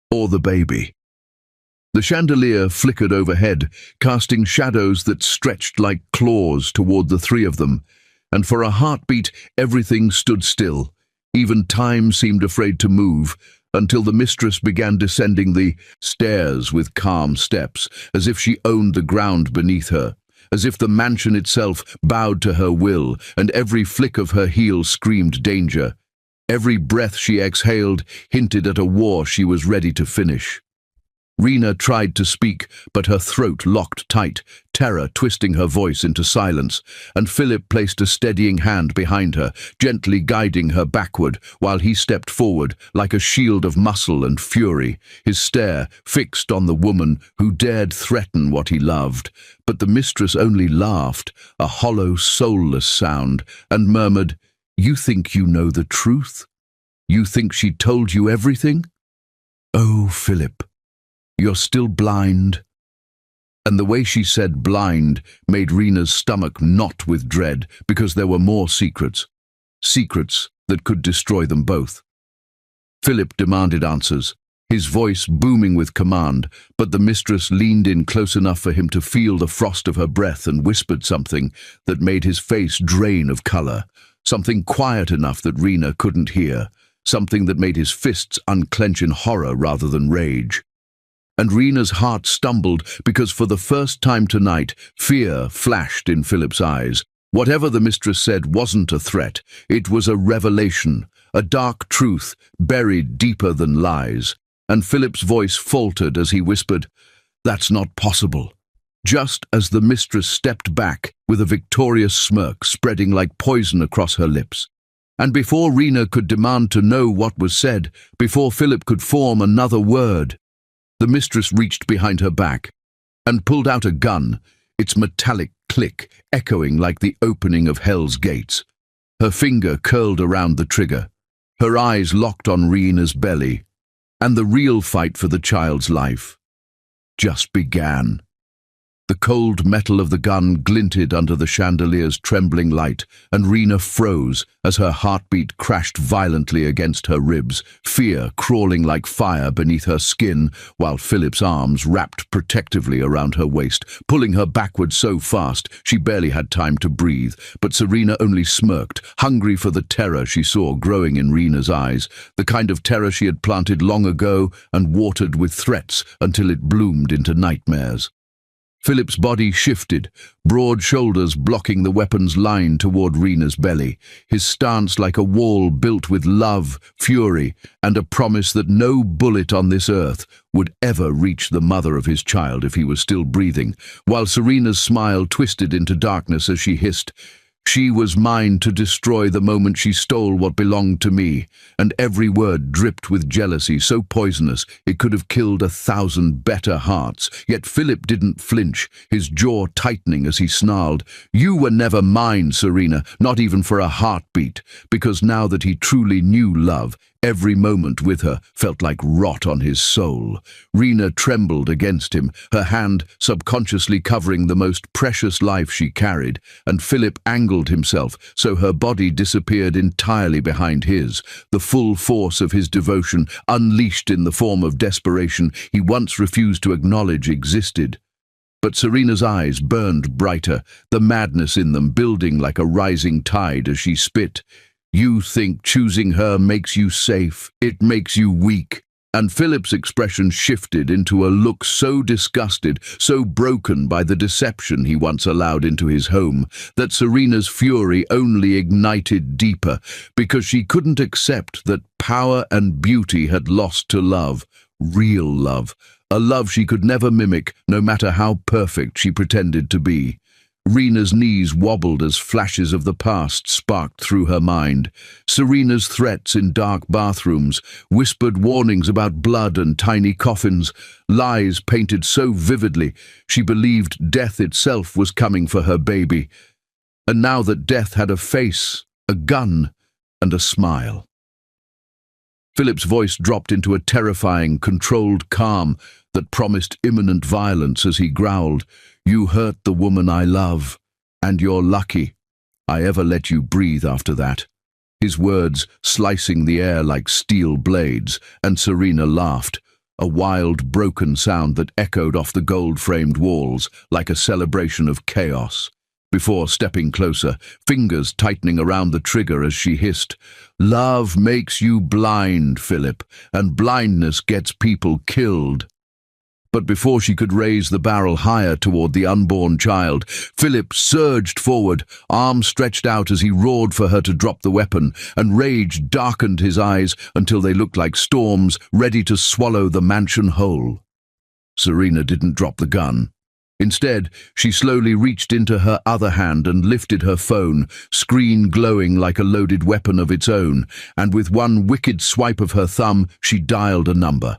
Or the baby." The chandelier flickered overhead, casting shadows that stretched like claws toward the three of them, and for a heartbeat everything stood still. Even time seemed afraid to move, until the mistress began descending the stairs with calm steps, as if she owned the ground beneath her, as if the mansion itself bowed to her will, and every flick of her heel screamed danger. Every breath she exhaled hinted at a war she was ready to finish. Rena tried to speak, but her throat locked tight, terror twisting her voice into silence, and Philip placed a steadying hand behind her, gently guiding her backward, while he stepped forward like a shield of muscle and fury, his stare fixed on the woman who dared threaten what he loved. But the mistress only laughed, a hollow, soulless sound, and murmured, "You think you know the truth? You think she told you everything? Oh, Philip, you're still blind." And the way she said blind made Rena's stomach knot with dread, because there were more secrets. Secrets that could destroy them both. Philip demanded answers, his voice booming with command, but the mistress leaned in close enough for him to feel the frost of her breath and whispered something that made his face drain of color, something quiet enough that Rena couldn't hear, something that made his fists unclench in horror rather than rage. And Rena's heart stumbled because for the first time tonight, fear flashed in Philip's eyes. Whatever the mistress said wasn't a threat. It was a revelation, a dark truth buried deeper than lies. And Philip's voice faltered as he whispered, "That's not possible." Just as the mistress stepped back with a victorious smirk spreading like poison across her lips. And before Rena could demand to know what was said, before Philip could form another word, the mistress reached behind her back and pulled out a gun, its metallic click echoing like the opening of hell's gates. Her finger curled around the trigger, her eyes locked on Rena's belly, and the real fight for the child's life just began. The cold metal of the gun glinted under the chandelier's trembling light, and Rena froze as her heartbeat crashed violently against her ribs, fear crawling like fire beneath her skin, while Philip's arms wrapped protectively around her waist, pulling her backward so fast she barely had time to breathe. But Serena only smirked, hungry for the terror she saw growing in Rena's eyes, the kind of terror she had planted long ago and watered with threats until it bloomed into nightmares. Philip's body shifted, broad shoulders blocking the weapon's line toward Rena's belly, his stance like a wall built with love, fury, and a promise that no bullet on this earth would ever reach the mother of his child if he was still breathing, while Serena's smile twisted into darkness as she hissed, "She was mine to destroy the moment she stole what belonged to me," and every word dripped with jealousy so poisonous it could have killed 1,000 better hearts. Yet Philip didn't flinch, his jaw tightening as he snarled, "You were never mine, Serena, not even for a heartbeat," because now that he truly knew love, every moment with her felt like rot on his soul. Rena trembled against him, her hand subconsciously covering the most precious life she carried, and Philip angled himself so her body disappeared entirely behind his, the full force of his devotion unleashed in the form of desperation he once refused to acknowledge existed. But Serena's eyes burned brighter, the madness in them building like a rising tide as she spit. "You think choosing her makes you safe. It makes you weak." And Philip's expression shifted into a look so disgusted, so broken by the deception he once allowed into his home, that Serena's fury only ignited deeper, because she couldn't accept that power and beauty had lost to love, real love, a love she could never mimic, no matter how perfect she pretended to be. Rena's knees wobbled as flashes of the past sparked through her mind. Serena's threats in dark bathrooms, whispered warnings about blood and tiny coffins, lies painted so vividly she believed death itself was coming for her baby. And now that death had a face, a gun, and a smile. Philip's voice dropped into a terrifying, controlled calm that promised imminent violence as he growled, "You hurt the woman I love, and you're lucky I ever let you breathe after that." His words slicing the air like steel blades, and Serena laughed, a wild, broken sound that echoed off the gold-framed walls like a celebration of chaos. Before stepping closer, fingers tightening around the trigger as she hissed, "Love makes you blind, Philip, and blindness gets people killed." But before she could raise the barrel higher toward the unborn child, Philip surged forward, arms stretched out as he roared for her to drop the weapon, and rage darkened his eyes until they looked like storms ready to swallow the mansion whole. Serena didn't drop the gun. Instead, she slowly reached into her other hand and lifted her phone, screen glowing like a loaded weapon of its own, and with one wicked swipe of her thumb, she dialed a number.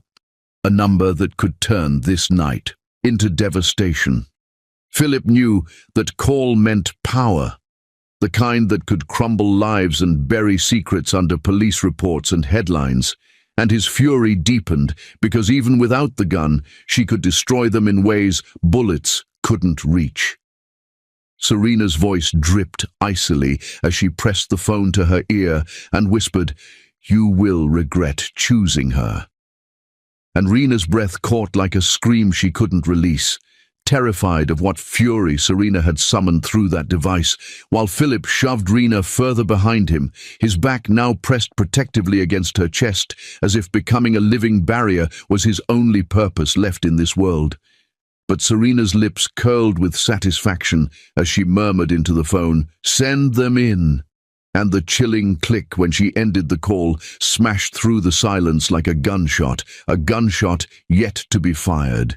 A number that could turn this night into devastation. Philip knew that call meant power, the kind that could crumble lives and bury secrets under police reports and headlines. And his fury deepened because even without the gun, she could destroy them in ways bullets couldn't reach. Serena's voice dripped icily as she pressed the phone to her ear and whispered, "You will regret choosing her." And Rena's breath caught like a scream she couldn't release, terrified of what fury Serena had summoned through that device, while Philip shoved Rena further behind him, his back now pressed protectively against her chest, as if becoming a living barrier was his only purpose left in this world. But Serena's lips curled with satisfaction as she murmured into the phone, "Send them in." And the chilling click when she ended the call smashed through the silence like a gunshot yet to be fired.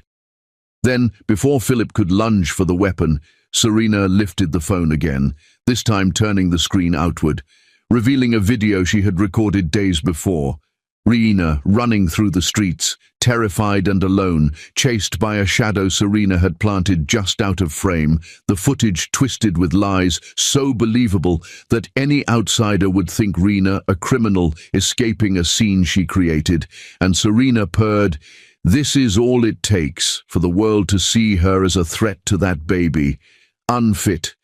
Then, before Philip could lunge for the weapon, Serena lifted the phone again, this time turning the screen outward, revealing a video she had recorded days before. Rena running through the streets, terrified and alone, chased by a shadow Serena had planted just out of frame, the footage twisted with lies so believable that any outsider would think Rena a criminal escaping a scene she created, and Serena purred, "This is all it takes for the world to see her as a threat to that baby. Unfit,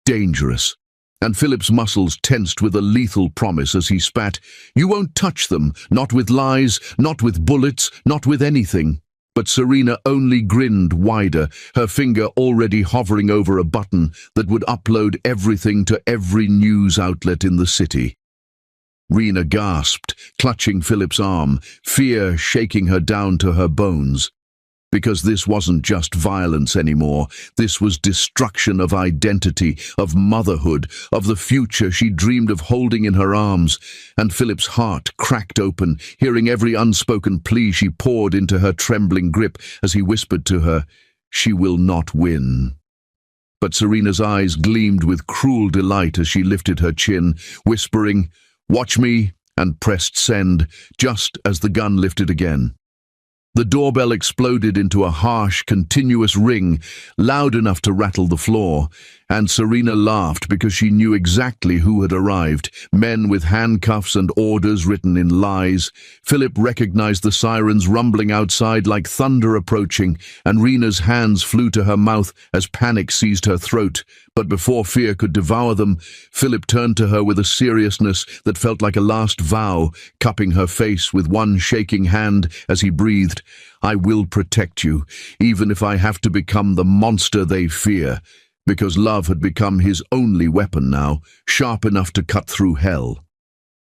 dangerous." And Philip's muscles tensed with a lethal promise as he spat, "You won't touch them, not with lies, not with bullets, not with anything." But Serena only grinned wider, her finger already hovering over a button that would upload everything to every news outlet in the city. Rena gasped, clutching Philip's arm, fear shaking her down to her bones. Because this wasn't just violence anymore, this was destruction of identity, of motherhood, of the future she dreamed of holding in her arms, and Philip's heart cracked open, hearing every unspoken plea she poured into her trembling grip as he whispered to her, "She will not win." But Serena's eyes gleamed with cruel delight as she lifted her chin, whispering, "Watch me," and pressed send, just as the gun lifted again. The doorbell exploded into a harsh, continuous ring, loud enough to rattle the floor, and Serena laughed because she knew exactly who had arrived, men with handcuffs and orders written in lies. Philip recognized the sirens rumbling outside like thunder approaching, and Rena's hands flew to her mouth as panic seized her throat. But before fear could devour them, Philip turned to her with a seriousness that felt like a last vow, cupping her face with one shaking hand as he breathed, "I will protect you, even if I have to become the monster they fear," because love had become his only weapon now, sharp enough to cut through hell.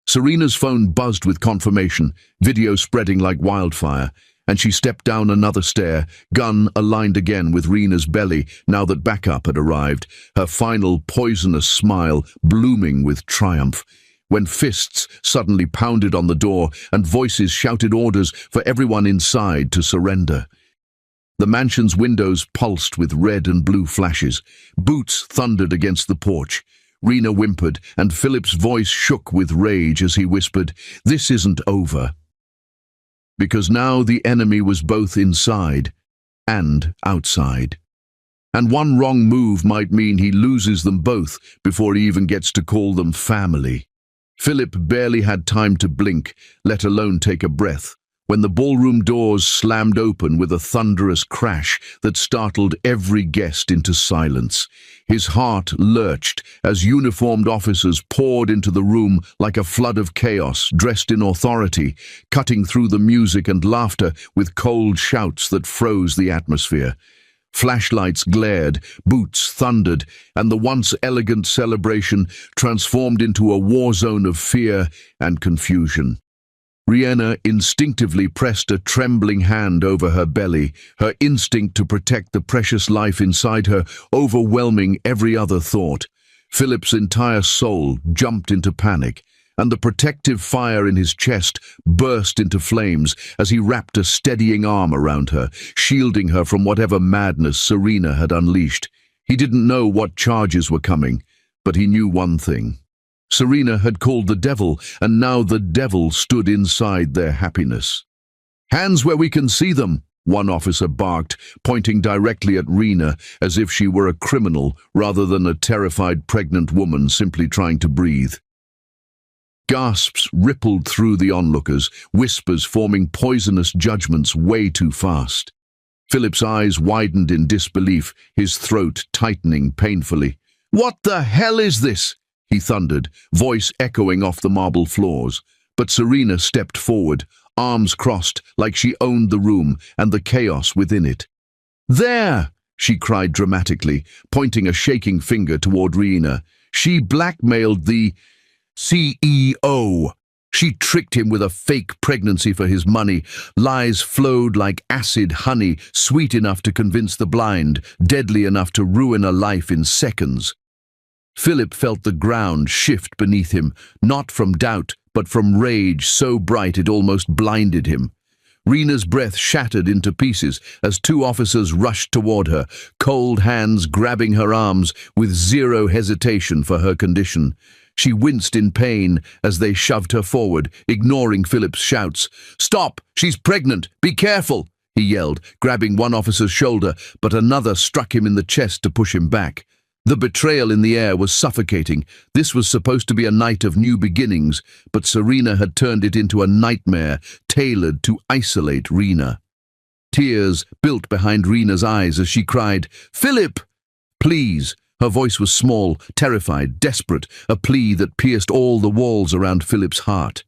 Serena's phone buzzed with confirmation, video spreading like wildfire, and she stepped down another stair, gun aligned again with Rena's belly now that backup had arrived, her final poisonous smile blooming with triumph, when fists suddenly pounded on the door and voices shouted orders for everyone inside to surrender. The mansion's windows pulsed with red and blue flashes. Boots thundered against the porch. Rena whimpered, and Philip's voice shook with rage as he whispered, "This isn't over." Because now the enemy was both inside and outside. And one wrong move might mean he loses them both before he even gets to call them family. Philip barely had time to blink, let alone take a breath, when the ballroom doors slammed open with a thunderous crash that startled every guest into silence. His heart lurched as uniformed officers poured into the room like a flood of chaos, dressed in authority, cutting through the music and laughter with cold shouts that froze the atmosphere. Flashlights glared, boots thundered, and the once elegant celebration transformed into a war zone of fear and confusion. Rena instinctively pressed a trembling hand over her belly, her instinct to protect the precious life inside her overwhelming every other thought. Philip's entire soul jumped into panic, and the protective fire in his chest burst into flames as he wrapped a steadying arm around her, shielding her from whatever madness Serena had unleashed. He didn't know what charges were coming, but he knew one thing. Serena had called the devil, and now the devil stood inside their happiness. "Hands where we can see them," one officer barked, pointing directly at Rena as if she were a criminal rather than a terrified pregnant woman simply trying to breathe. Gasps rippled through the onlookers, whispers forming poisonous judgments way too fast. Philip's eyes widened in disbelief, his throat tightening painfully. "What the hell is this?" he thundered, voice echoing off the marble floors. But Serena stepped forward, arms crossed like she owned the room and the chaos within it. "There!" she cried dramatically, pointing a shaking finger toward Rena. "She blackmailed the CEO. She tricked him with a fake pregnancy for his money. Lies flowed like acid honey, sweet enough to convince the blind, deadly enough to ruin a life in seconds." Philip felt the ground shift beneath him, not from doubt, but from rage so bright it almost blinded him. Rena's breath shattered into pieces as two officers rushed toward her, cold hands grabbing her arms with zero hesitation for her condition. She winced in pain as they shoved her forward, ignoring Philip's shouts. "Stop! She's pregnant! Be careful!" he yelled, grabbing one officer's shoulder, but another struck him in the chest to push him back. The betrayal in the air was suffocating. This was supposed to be a night of new beginnings, but Serena had turned it into a nightmare tailored to isolate Rena. Tears built behind Rena's eyes as she cried, "Philip! Please!" Her voice was small, terrified, desperate, a plea that pierced all the walls around Philip's heart.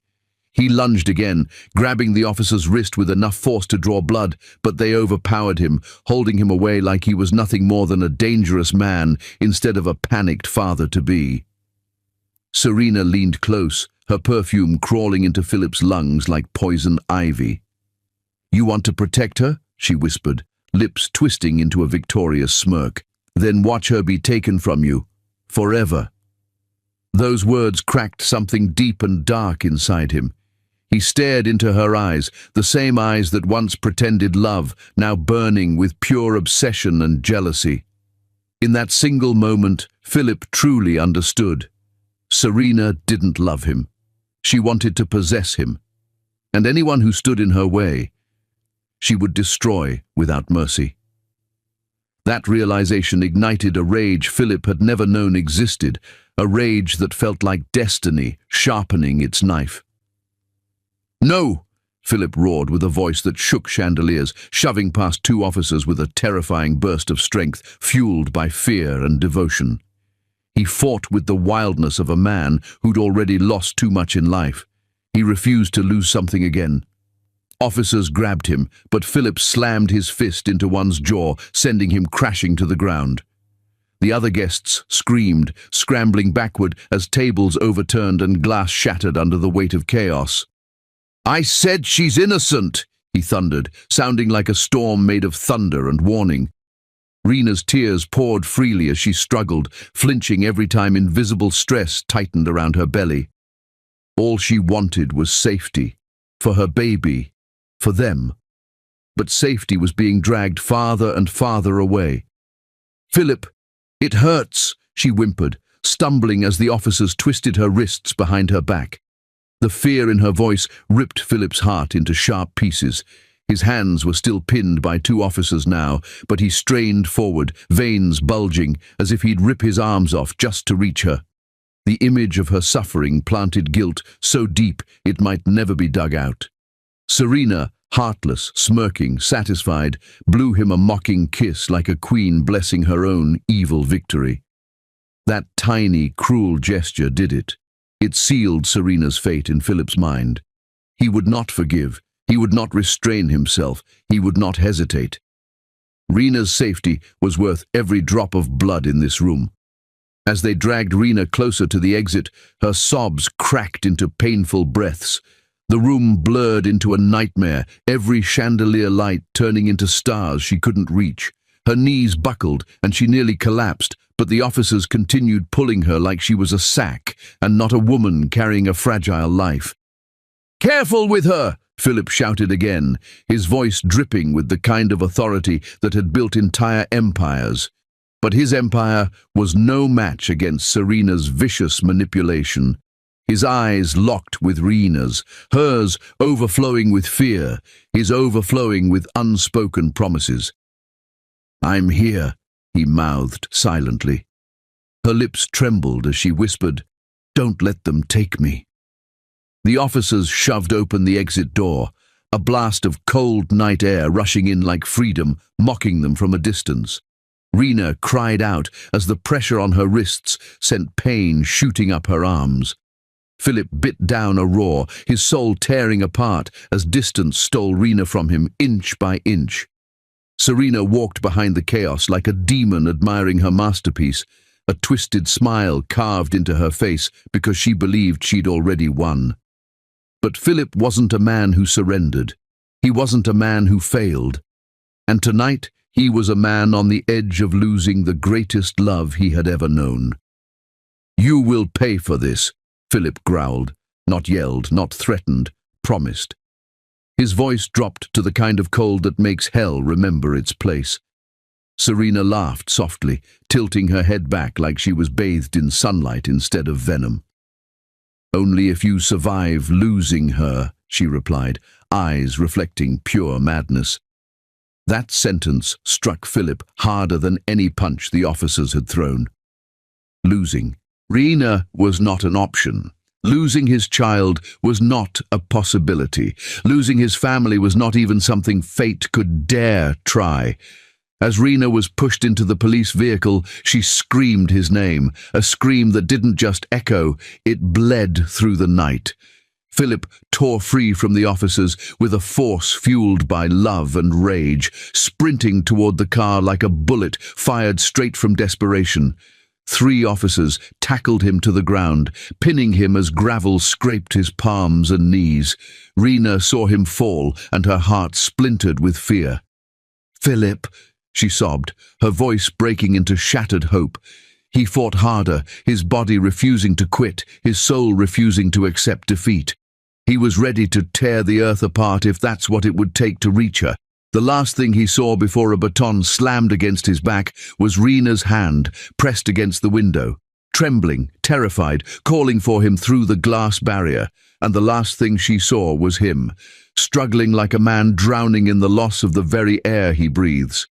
He lunged again, grabbing the officer's wrist with enough force to draw blood, but they overpowered him, holding him away like he was nothing more than a dangerous man instead of a panicked father-to-be. Serena leaned close, her perfume crawling into Philip's lungs like poison ivy. "You want to protect her?" she whispered, lips twisting into a victorious smirk. "Then watch her be taken from you, forever." Those words cracked something deep and dark inside him. He stared into her eyes, the same eyes that once pretended love, now burning with pure obsession and jealousy. In that single moment, Philip truly understood. Serena didn't love him. She wanted to possess him. And anyone who stood in her way, she would destroy without mercy. That realization ignited a rage Philip had never known existed, a rage that felt like destiny sharpening its knife. "No!" Philip roared with a voice that shook chandeliers, shoving past two officers with a terrifying burst of strength, fueled by fear and devotion. He fought with the wildness of a man who'd already lost too much in life. He refused to lose something again. Officers grabbed him, but Philip slammed his fist into one's jaw, sending him crashing to the ground. The other guests screamed, scrambling backward as tables overturned and glass shattered under the weight of chaos. "I said she's innocent!" he thundered, sounding like a storm made of thunder and warning. Rena's tears poured freely as she struggled, flinching every time invisible stress tightened around her belly. All she wanted was safety, for her baby, for them. but safety was being dragged farther and farther away. "Philip, it hurts," she whimpered, stumbling as the officers twisted her wrists behind her back. The fear in her voice ripped Philip's heart into sharp pieces. His hands were still pinned by two officers now, but he strained forward, veins bulging, as if he'd rip his arms off just to reach her. The image of her suffering planted guilt so deep it might never be dug out. Serena, heartless, smirking, satisfied, blew him a mocking kiss like a queen blessing her own evil victory. That tiny, cruel gesture did it. It sealed Serena's fate in Philip's mind. He would not forgive. He would not restrain himself. He would not hesitate. Rena's safety was worth every drop of blood in this room. As they dragged Rena closer to the exit, her sobs cracked into painful breaths. The room blurred into a nightmare, every chandelier light turning into stars she couldn't reach. Her knees buckled and she nearly collapsed, but the officers continued pulling her like she was a sack and not a woman carrying a fragile life. "Careful with her!" Philip shouted again, his voice dripping with the kind of authority that had built entire empires. But his empire was no match against Serena's vicious manipulation. His eyes locked with Rena's, hers overflowing with fear, his overflowing with unspoken promises. "I'm here," he mouthed silently. Her lips trembled as she whispered, "Don't let them take me." The officers shoved open the exit door, a blast of cold night air rushing in like freedom, mocking them from a distance. Rena cried out as the pressure on her wrists sent pain shooting up her arms. Philip bit down a roar, his soul tearing apart as distance stole Rena from him inch by inch. Serena walked behind the chaos like a demon admiring her masterpiece, a twisted smile carved into her face because she believed she'd already won. But Philip wasn't a man who surrendered. He wasn't a man who failed. And tonight, he was a man on the edge of losing the greatest love he had ever known. "You will pay for this," Philip growled, not yelled, not threatened, promised. His voice dropped to the kind of cold that makes hell remember its place. Serena laughed softly, tilting her head back like she was bathed in sunlight instead of venom. "Only if you survive losing her," she replied, eyes reflecting pure madness. That sentence struck Philip harder than any punch the officers had thrown. Losing. Rena was not an option. Losing his child was not a possibility. Losing his family was not even something fate could dare try. As Rena was pushed into the police vehicle, she screamed his name, a scream that didn't just echo, it bled through the night. Philip tore free from the officers with a force fueled by love and rage, sprinting toward the car like a bullet fired straight from desperation. 3 officers tackled him to the ground, pinning him as gravel scraped his palms and knees. Rena saw him fall, and her heart splintered with fear. "Philip," she sobbed, her voice breaking into shattered hope. He fought harder, his body refusing to quit, his soul refusing to accept defeat. He was ready to tear the earth apart if that's what it would take to reach her. The last thing he saw before a baton slammed against his back was Rena's hand pressed against the window, trembling, terrified, calling for him through the glass barrier, and the last thing she saw was him, struggling like a man drowning in the loss of the very air he breathes.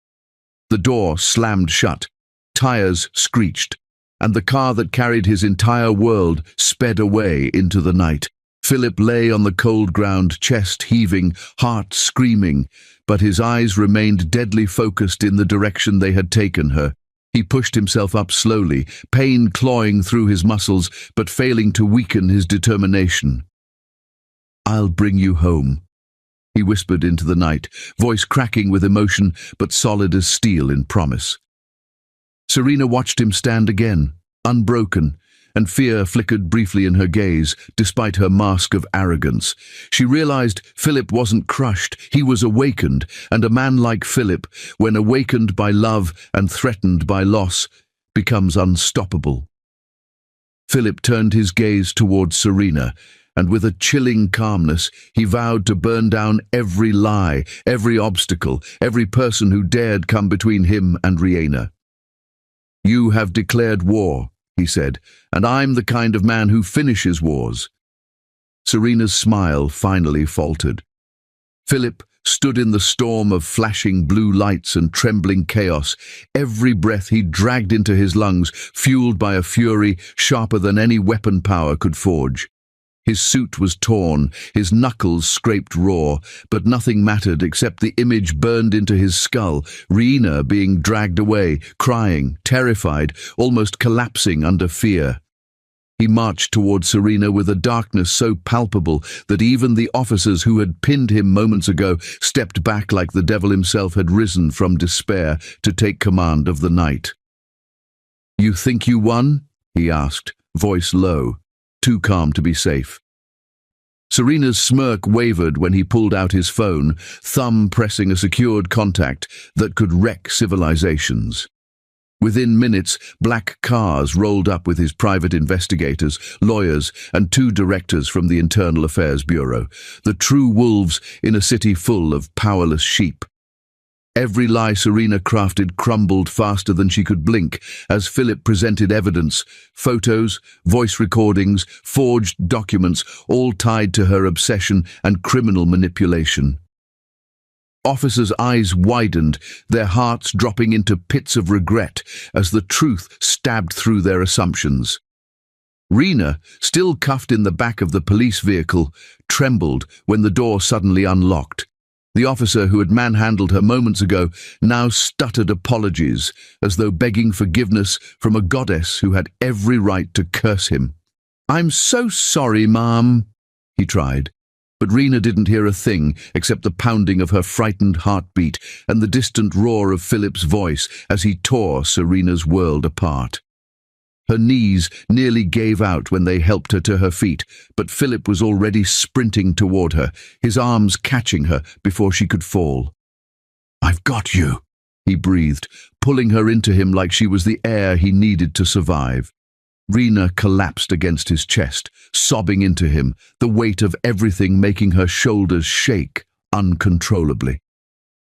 The door slammed shut, tires screeched, and the car that carried his entire world sped away into the night. Philip lay on the cold ground, chest heaving, heart screaming, but his eyes remained deadly focused in the direction they had taken her. He pushed himself up slowly, pain clawing through his muscles, but failing to weaken his determination. "I'll bring you home," he whispered into the night, voice cracking with emotion, but solid as steel in promise. Serena watched him stand again, unbroken, and fear flickered briefly in her gaze, despite her mask of arrogance. She realized Philip wasn't crushed, he was awakened, and a man like Philip, when awakened by love and threatened by loss, becomes unstoppable. Philip turned his gaze towards Serena, and with a chilling calmness he vowed to burn down every lie, every obstacle, every person who dared come between him and Rihanna. "You have declared war," he said, "and I'm the kind of man who finishes wars." Serena's smile finally faltered. Philip stood in the storm of flashing blue lights and trembling chaos, every breath he dragged into his lungs, fueled by a fury sharper than any weapon power could forge. His suit was torn, his knuckles scraped raw, but nothing mattered except the image burned into his skull, Rihanna being dragged away, crying, terrified, almost collapsing under fear. He marched toward Serena with a darkness so palpable that even the officers who had pinned him moments ago stepped back like the devil himself had risen from despair to take command of the night. "You think you won?" he asked, voice low, too calm to be safe. Serena's smirk wavered when he pulled out his phone, thumb pressing a secured contact that could wreck civilizations. Within minutes, black cars rolled up with his private investigators, lawyers, and 2 directors from the Internal Affairs Bureau, the true wolves in a city full of powerless sheep. Every lie Serena crafted crumbled faster than she could blink as Philip presented evidence, photos, voice recordings, forged documents, all tied to her obsession and criminal manipulation. Officers' eyes widened, their hearts dropping into pits of regret as the truth stabbed through their assumptions. Rena, still cuffed in the back of the police vehicle, trembled when the door suddenly unlocked. The officer who had manhandled her moments ago now stuttered apologies, as though begging forgiveness from a goddess who had every right to curse him. "I'm so sorry, Mom," he tried. But Rena didn't hear a thing except the pounding of her frightened heartbeat and the distant roar of Philip's voice as he tore Serena's world apart. Her knees nearly gave out when they helped her to her feet, but Philip was already sprinting toward her, his arms catching her before she could fall. "I've got you," he breathed, pulling her into him like she was the air he needed to survive. Rena collapsed against his chest, sobbing into him, the weight of everything making her shoulders shake uncontrollably.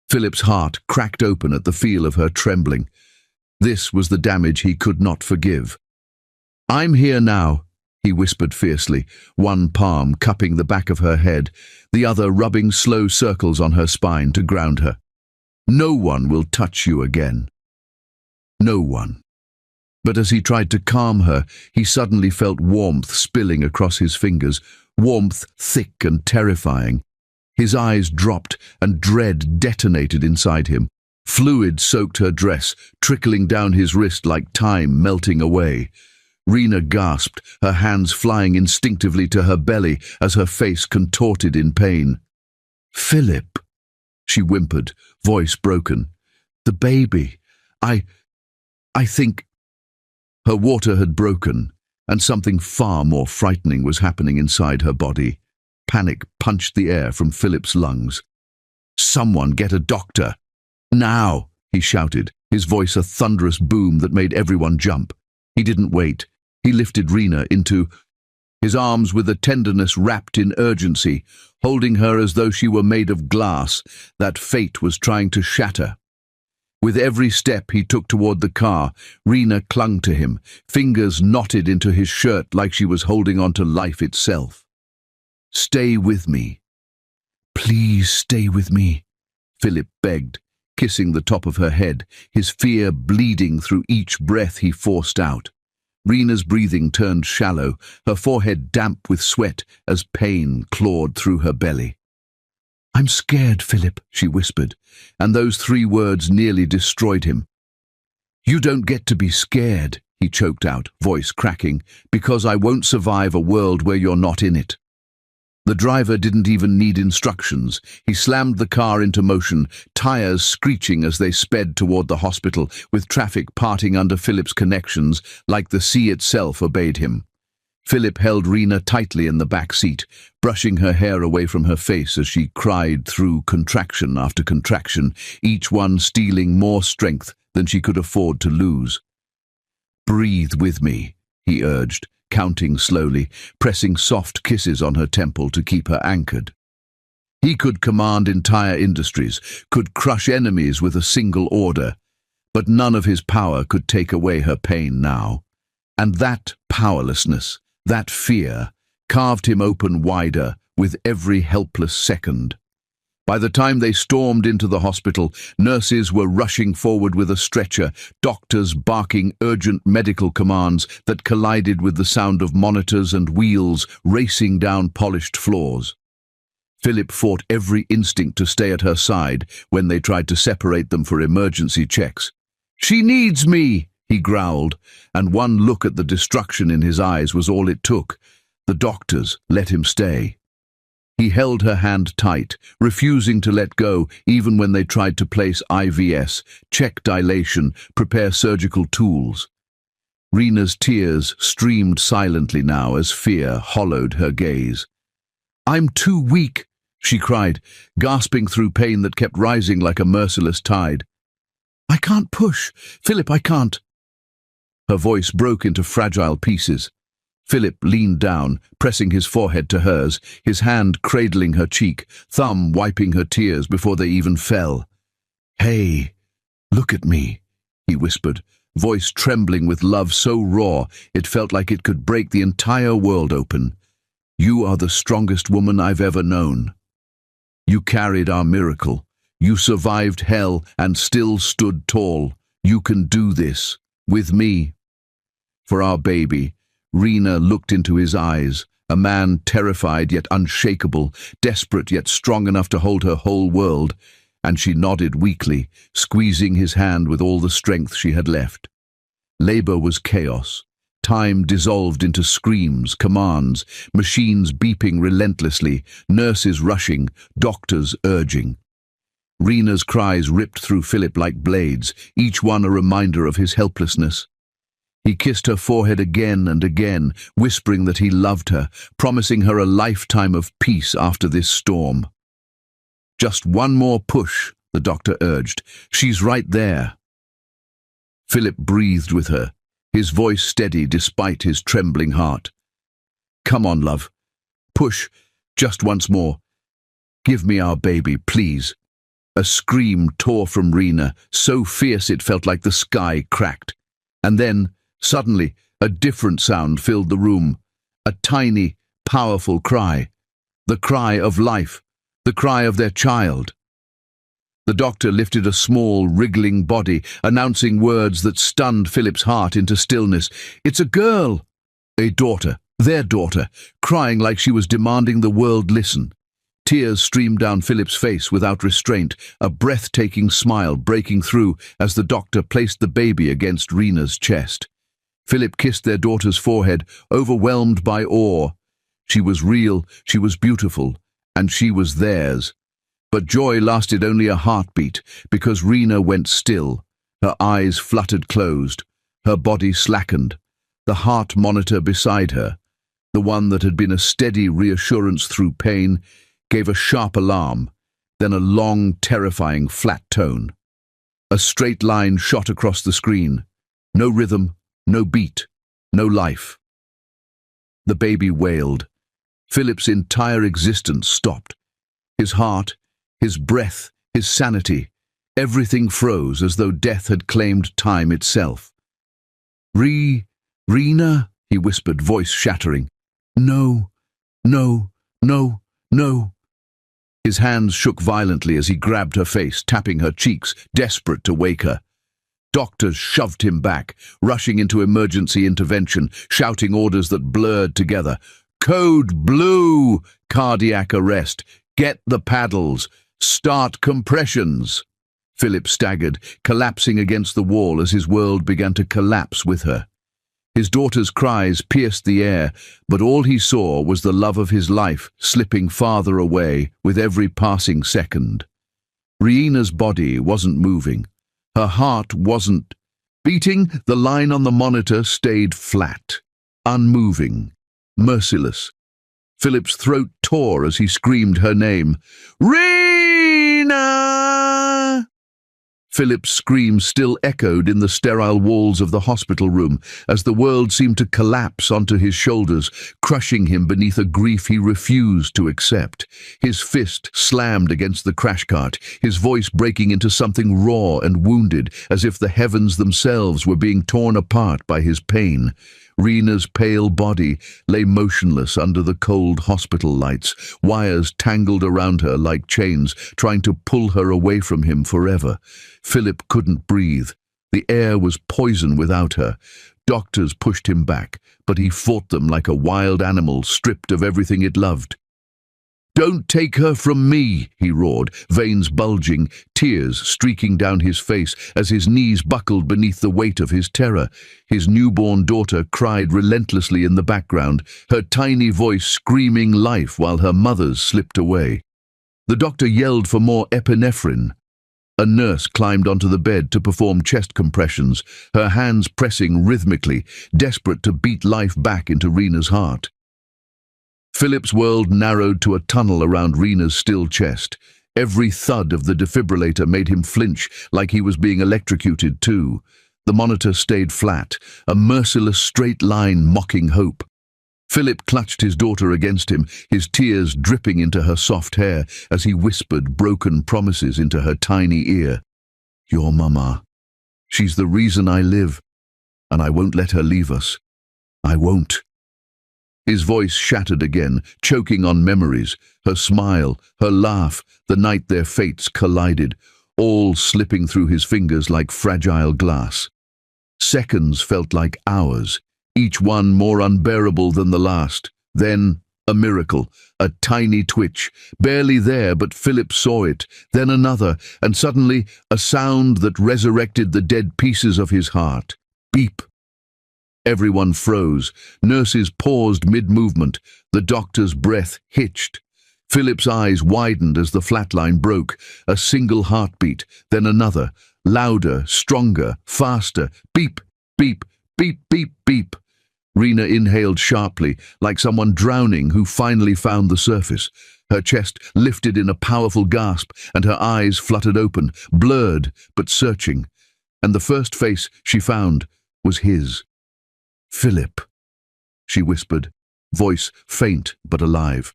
Philip's heart cracked open at the feel of her trembling. This was the damage he could not forgive. "I'm here now," he whispered fiercely, one palm cupping the back of her head, the other rubbing slow circles on her spine to ground her. "No one will touch you again. No one." But as he tried to calm her, he suddenly felt warmth spilling across his fingers, warmth thick and terrifying. His eyes dropped and dread detonated inside him. Fluid soaked her dress, trickling down his wrist like time melting away. Rena gasped, her hands flying instinctively to her belly as her face contorted in pain. "Philip," she whimpered, voice broken. "The baby. I think—" Her water had broken, and something far more frightening was happening inside her body. Panic punched the air from Philip's lungs. "Someone get a doctor! Now!" he shouted, his voice a thunderous boom that made everyone jump. He didn't wait. He lifted Rena into his arms with a tenderness wrapped in urgency, holding her as though she were made of glass that fate was trying to shatter. With every step he took toward the car, Rena clung to him, fingers knotted into his shirt like she was holding on to life itself. "Stay with me. Please stay with me," Philip begged, kissing the top of her head, his fear bleeding through each breath he forced out. Rena's breathing turned shallow, her forehead damp with sweat as pain clawed through her belly. "I'm scared, Philip," she whispered, and those 3 words nearly destroyed him. "You don't get to be scared," he choked out, voice cracking, "because I won't survive a world where you're not in it." The driver didn't even need instructions. He slammed the car into motion, tires screeching as they sped toward the hospital, with traffic parting under Philip's connections like the sea itself obeyed him. Philip held Rena tightly in the back seat, brushing her hair away from her face as she cried through contraction after contraction, each one stealing more strength than she could afford to lose. "Breathe with me," he urged, counting slowly, pressing soft kisses on her temple to keep her anchored. He could command entire industries, could crush enemies with a single order, but none of his power could take away her pain now. And that powerlessness, that fear, carved him open wider with every helpless second. By the time they stormed into the hospital, nurses were rushing forward with a stretcher, doctors barking urgent medical commands that collided with the sound of monitors and wheels racing down polished floors. Philip fought every instinct to stay at her side when they tried to separate them for emergency checks. "She needs me," he growled, and one look at the destruction in his eyes was all it took. The doctors let him stay. He held her hand tight, refusing to let go even when they tried to place IVs, check dilation, prepare surgical tools. Rena's tears streamed silently now as fear hollowed her gaze. "I'm too weak," she cried, gasping through pain that kept rising like a merciless tide. "I can't push. Philip, I can't." Her voice broke into fragile pieces. Philip leaned down, pressing his forehead to hers, his hand cradling her cheek, thumb wiping her tears before they even fell. "Hey, look at me," he whispered, voice trembling with love so raw it felt like it could break the entire world open. "You are the strongest woman I've ever known. You carried our miracle. You survived hell and still stood tall. You can do this. With me." For our baby, Rena looked into his eyes, a man terrified yet unshakable, desperate yet strong enough to hold her whole world, and she nodded weakly, squeezing his hand with all the strength she had left. Labor was chaos. Time dissolved into screams, commands, machines beeping relentlessly, nurses rushing, doctors urging. Rena's cries ripped through Philip like blades, each one a reminder of his helplessness. He kissed her forehead again and again, whispering that he loved her, promising her a lifetime of peace after this storm. "Just one more push," the doctor urged. "She's right there." Philip breathed with her, his voice steady despite his trembling heart. "Come on, love. Push, just once more. Give me our baby, please." A scream tore from Rena, so fierce it felt like the sky cracked. And then, suddenly, a different sound filled the room. A tiny, powerful cry. The cry of life. The cry of their child. The doctor lifted a small, wriggling body, announcing words that stunned Philip's heart into stillness. "It's a girl!" A daughter, their daughter, crying like she was demanding the world listen. Tears streamed down Philip's face without restraint, a breathtaking smile breaking through as the doctor placed the baby against Rena's chest. Philip kissed their daughter's forehead, overwhelmed by awe. She was real, she was beautiful, and she was theirs. But joy lasted only a heartbeat, because Rena went still. Her eyes fluttered closed, her body slackened. The heart monitor beside her, the one that had been a steady reassurance through pain, gave a sharp alarm, then a long, terrifying flat tone. A straight line shot across the screen. No rhythm, no beat, no life. The baby wailed. Philip's entire existence stopped. His heart, his breath, his sanity, everything froze as though death had claimed time itself. "Rena," he whispered, voice shattering. "No, no, no, no." His hands shook violently as he grabbed her face, tapping her cheeks, desperate to wake her. Doctors shoved him back, rushing into emergency intervention, shouting orders that blurred together. "Code blue! Cardiac arrest! Get the paddles! Start compressions!" Philip staggered, collapsing against the wall as his world began to collapse with her. His daughter's cries pierced the air, but all he saw was the love of his life slipping farther away with every passing second. Rena's body wasn't moving. Her heart wasn't beating. The line on the monitor stayed flat, unmoving, merciless. Philip's throat tore as he screamed her name. "Rena!" Philip's scream still echoed in the sterile walls of the hospital room as the world seemed to collapse onto his shoulders, crushing him beneath a grief he refused to accept. His fist slammed against the crash cart, his voice breaking into something raw and wounded, as if the heavens themselves were being torn apart by his pain. Rena's pale body lay motionless under the cold hospital lights, wires tangled around her like chains, trying to pull her away from him forever. Philip couldn't breathe. The air was poison without her. Doctors pushed him back, but he fought them like a wild animal stripped of everything it loved. "Don't take her from me," he roared, veins bulging, tears streaking down his face as his knees buckled beneath the weight of his terror. His newborn daughter cried relentlessly in the background, her tiny voice screaming life while her mother's slipped away. The doctor yelled for more epinephrine. A nurse climbed onto the bed to perform chest compressions, her hands pressing rhythmically, desperate to beat life back into Rena's heart. Philip's world narrowed to a tunnel around Rena's still chest. Every thud of the defibrillator made him flinch, like he was being electrocuted too. The monitor stayed flat, a merciless straight line mocking hope. Philip clutched his daughter against him, his tears dripping into her soft hair as he whispered broken promises into her tiny ear. "Your mama. She's the reason I live, and I won't let her leave us. I won't." His voice shattered again, choking on memories, her smile, her laugh, the night their fates collided, all slipping through his fingers like fragile glass. Seconds felt like hours, each one more unbearable than the last. Then, a miracle, a tiny twitch, barely there, but Philip saw it, then another, and suddenly a sound that resurrected the dead pieces of his heart. Beep. Everyone froze. Nurses paused mid-movement. The doctor's breath hitched. Philip's eyes widened as the flatline broke. A single heartbeat, then another, louder, stronger, faster. Beep, beep, beep, beep, beep. Rena inhaled sharply, like someone drowning who finally found the surface. Her chest lifted in a powerful gasp, and her eyes fluttered open, blurred but searching. And the first face she found was his. "Philip," she whispered, voice faint but alive.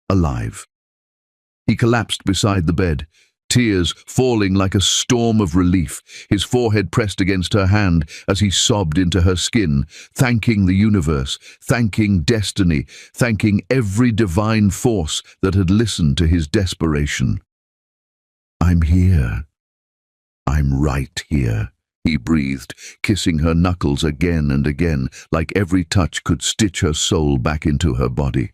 Alive. He collapsed beside the bed, tears falling like a storm of relief, his forehead pressed against her hand as he sobbed into her skin, thanking the universe, thanking destiny, thanking every divine force that had listened to his desperation. "I'm here. I'm right here," he breathed, kissing her knuckles again and again, like every touch could stitch her soul back into her body.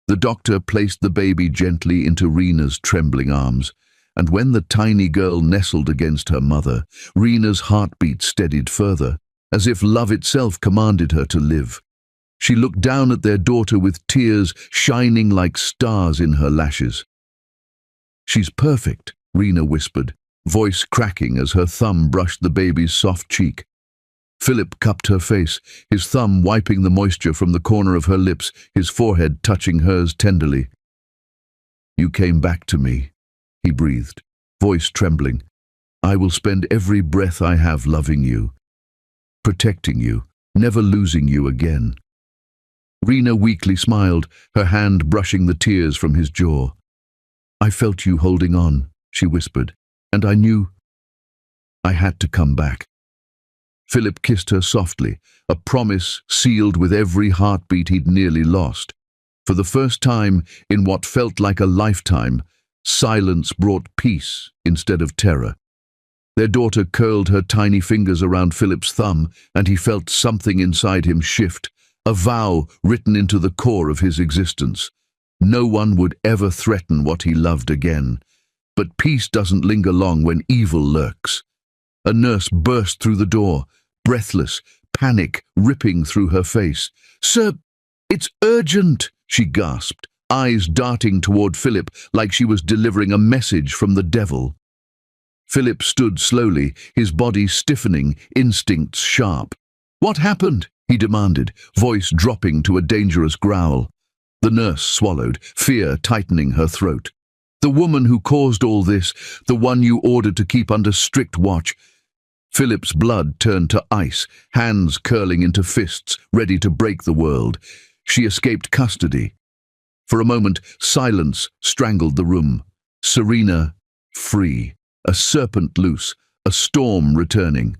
The doctor placed the baby gently into Rena's trembling arms, and when the tiny girl nestled against her mother, Rena's heartbeat steadied further, as if love itself commanded her to live. She looked down at their daughter with tears shining like stars in her lashes. "She's perfect," Rena whispered, voice cracking as her thumb brushed the baby's soft cheek. Philip cupped her face, his thumb wiping the moisture from the corner of her lips, his forehead touching hers tenderly. "You came back to me," he breathed, voice trembling. "I will spend every breath I have loving you, protecting you, never losing you again." Rena weakly smiled, her hand brushing the tears from his jaw. "I felt you holding on," she whispered, "and I knew I had to come back." Philip kissed her softly, a promise sealed with every heartbeat he'd nearly lost. For the first time in what felt like a lifetime, silence brought peace instead of terror. Their daughter curled her tiny fingers around Philip's thumb, and he felt something inside him shift, a vow written into the core of his existence. No one would ever threaten what he loved again. But peace doesn't linger long when evil lurks. A nurse burst through the door, breathless, panic ripping through her face. "Sir, it's urgent," she gasped, eyes darting toward Philip like she was delivering a message from the devil. Philip stood slowly, his body stiffening, instincts sharp. "What happened?" he demanded, voice dropping to a dangerous growl. The nurse swallowed, fear tightening her throat. The woman who caused all this, the one you ordered to keep under strict watch. Philip's blood turned to ice, hands curling into fists, ready to break the world. She escaped custody. For a moment, silence strangled the room. Serena, free, a serpent loose, a storm returning.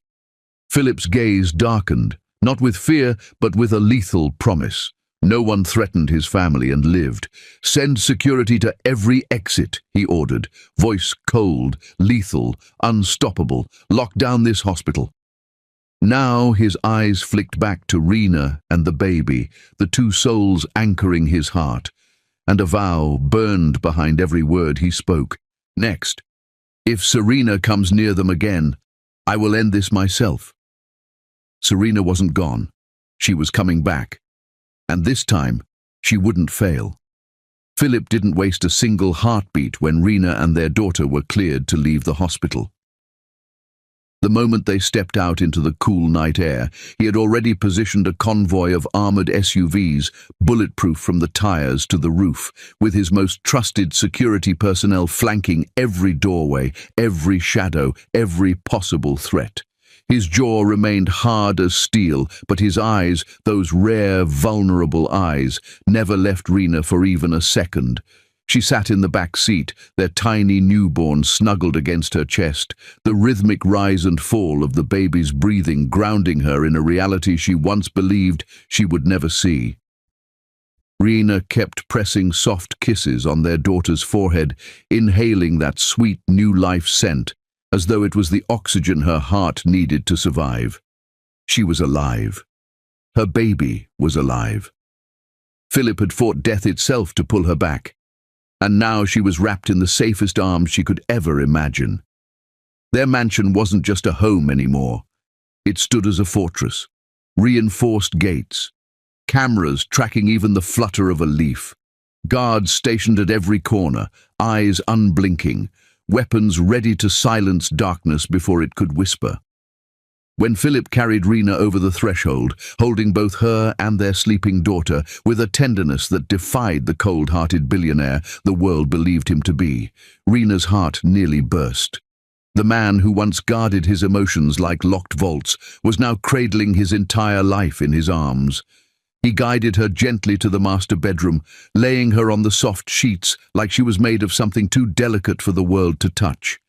Philip's gaze darkened, not with fear, but with a lethal promise. No one threatened his family and lived. "Send security to every exit," he ordered, voice cold, lethal, unstoppable. "Lock down this hospital." Now his eyes flicked back to Rena and the baby, the two souls anchoring his heart, and a vow burned behind every word he spoke. Next, "If Serena comes near them again, I will end this myself." Serena wasn't gone. She was coming back. And this time, she wouldn't fail. Philip didn't waste a single heartbeat when Rena and their daughter were cleared to leave the hospital. The moment they stepped out into the cool night air, he had already positioned a convoy of armored SUVs, bulletproof from the tires to the roof, with his most trusted security personnel flanking every doorway, every shadow, every possible threat. His jaw remained hard as steel, but his eyes, those rare, vulnerable eyes, never left Rena for even a second. She sat in the back seat, their tiny newborn snuggled against her chest, the rhythmic rise and fall of the baby's breathing grounding her in a reality she once believed she would never see. Rena kept pressing soft kisses on their daughter's forehead, inhaling that sweet new life scent, as though it was the oxygen her heart needed to survive. She was alive. Her baby was alive. Philip had fought death itself to pull her back, and now she was wrapped in the safest arms she could ever imagine. Their mansion wasn't just a home anymore. It stood as a fortress. Reinforced gates, cameras tracking even the flutter of a leaf, guards stationed at every corner, eyes unblinking, weapons ready to silence darkness before it could whisper. When Philip carried Rena over the threshold, holding both her and their sleeping daughter with a tenderness that defied the cold-hearted billionaire the world believed him to be, Rena's heart nearly burst. The man who once guarded his emotions like locked vaults was now cradling his entire life in his arms. He guided her gently to the master bedroom, laying her on the soft sheets like she was made of something too delicate for the world to touch.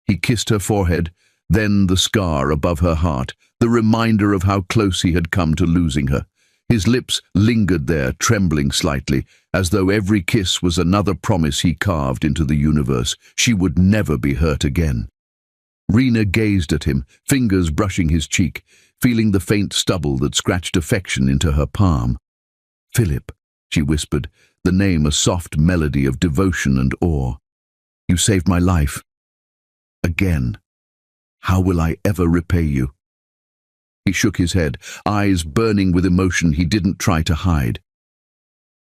He kissed her forehead, then the scar above her heart, the reminder of how close he had come to losing her. His lips lingered there, trembling slightly, as though every kiss was another promise he carved into the universe. She would never be hurt again. Rena gazed at him, fingers brushing his cheek, feeling the faint stubble that scratched affection into her palm. "Philip," she whispered, the name a soft melody of devotion and awe. "You saved my life. Again. How will I ever repay you?" He shook his head, eyes burning with emotion he didn't try to hide.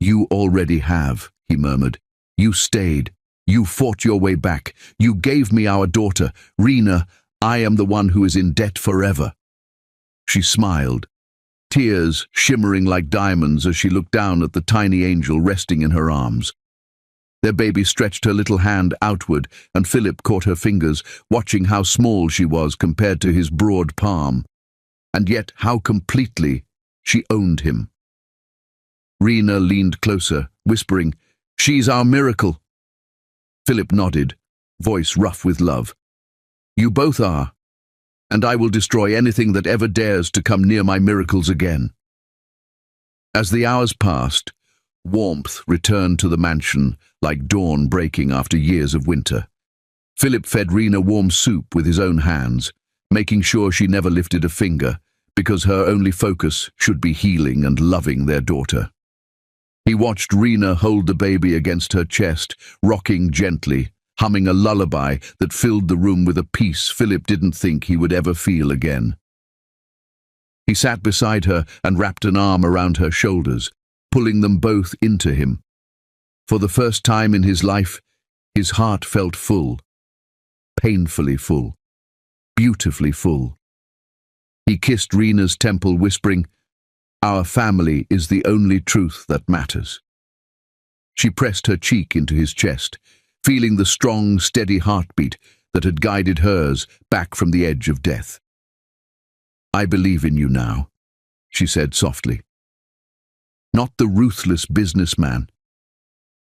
"You already have," he murmured. "You stayed. You fought your way back. You gave me our daughter. Rena, I am the one who is in debt forever." She smiled, tears shimmering like diamonds as she looked down at the tiny angel resting in her arms. Their baby stretched her little hand outward, and Philip caught her fingers, watching how small she was compared to his broad palm, and yet how completely she owned him. Rena leaned closer, whispering, "She's our miracle." Philip nodded, voice rough with love. "You both are, and I will destroy anything that ever dares to come near my miracles again." As the hours passed, warmth returned to the mansion like dawn breaking after years of winter. Philip fed Rena warm soup with his own hands, making sure she never lifted a finger, because her only focus should be healing and loving their daughter. He watched Rena hold the baby against her chest, rocking gently, humming a lullaby that filled the room with a peace Philip didn't think he would ever feel again. He sat beside her and wrapped an arm around her shoulders, pulling them both into him. For the first time in his life, his heart felt full, painfully full, beautifully full. He kissed Rena's temple, whispering, "Our family is the only truth that matters." She pressed her cheek into his chest, feeling the strong, steady heartbeat that had guided hers back from the edge of death. "I believe in you now," she said softly. "Not the ruthless businessman,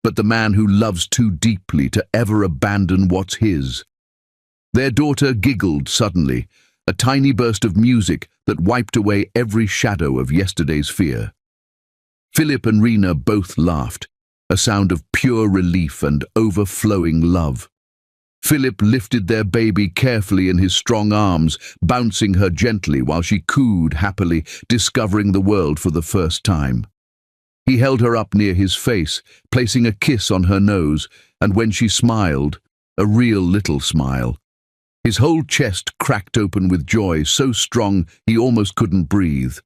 but the man who loves too deeply to ever abandon what's his." Their daughter giggled suddenly, a tiny burst of music that wiped away every shadow of yesterday's fear. Philip and Rena both laughed, a sound of pure relief and overflowing love. Philip lifted their baby carefully in his strong arms, bouncing her gently while she cooed happily, discovering the world for the first time. He held her up near his face, placing a kiss on her nose, and when she smiled, a real little smile, his whole chest cracked open with joy so strong he almost couldn't breathe.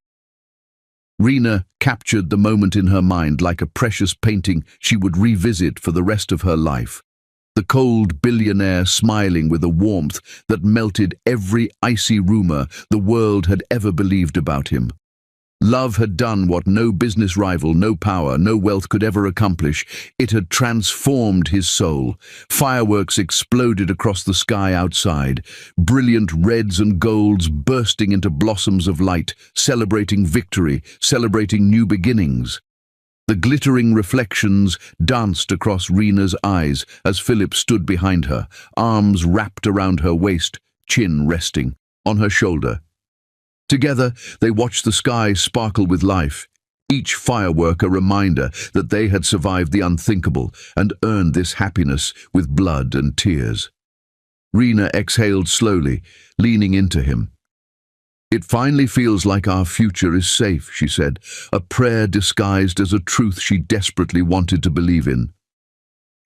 Rena captured the moment in her mind like a precious painting she would revisit for the rest of her life. The cold billionaire smiling with a warmth that melted every icy rumor the world had ever believed about him. Love had done what no business rival, no power, no wealth could ever accomplish. It had transformed his soul. Fireworks exploded across the sky outside, brilliant reds and golds bursting into blossoms of light, celebrating victory, celebrating new beginnings. The glittering reflections danced across Rena's eyes as Philip stood behind her, arms wrapped around her waist, chin resting on her shoulder. Together, they watched the sky sparkle with life, each firework a reminder that they had survived the unthinkable and earned this happiness with blood and tears. Rena exhaled slowly, leaning into him. "It finally feels like our future is safe," she said, a prayer disguised as a truth she desperately wanted to believe in.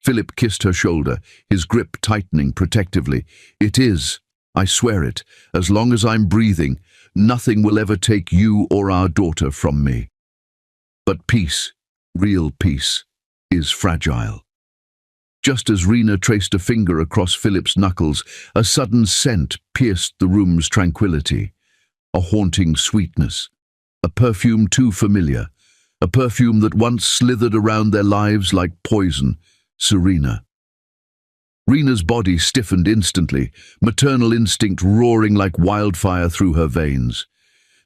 Philip kissed her shoulder, his grip tightening protectively. "It is, I swear it, as long as I'm breathing. Nothing will ever take you or our daughter from me. But peace, real peace, is fragile." Just as Rena traced a finger across Philip's knuckles, a sudden scent pierced the room's tranquility. A haunting sweetness, a perfume too familiar, a perfume that once slithered around their lives like poison. Serena. Rena's body stiffened instantly, maternal instinct roaring like wildfire through her veins.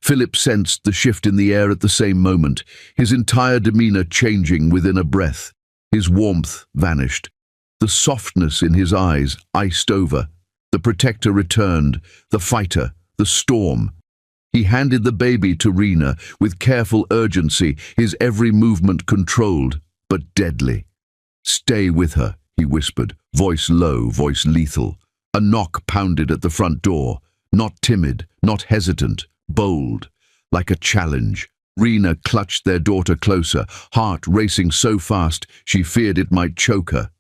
Philip sensed the shift in the air at the same moment, his entire demeanor changing within a breath. His warmth vanished. The softness in his eyes iced over. The protector returned, the fighter, the storm. He handed the baby to Rena with careful urgency, his every movement controlled, but deadly. "Stay with her," he whispered, voice low, voice lethal. A knock pounded at the front door, not timid, not hesitant, bold, like a challenge. Rena clutched their daughter closer, heart racing so fast she feared it might choke her.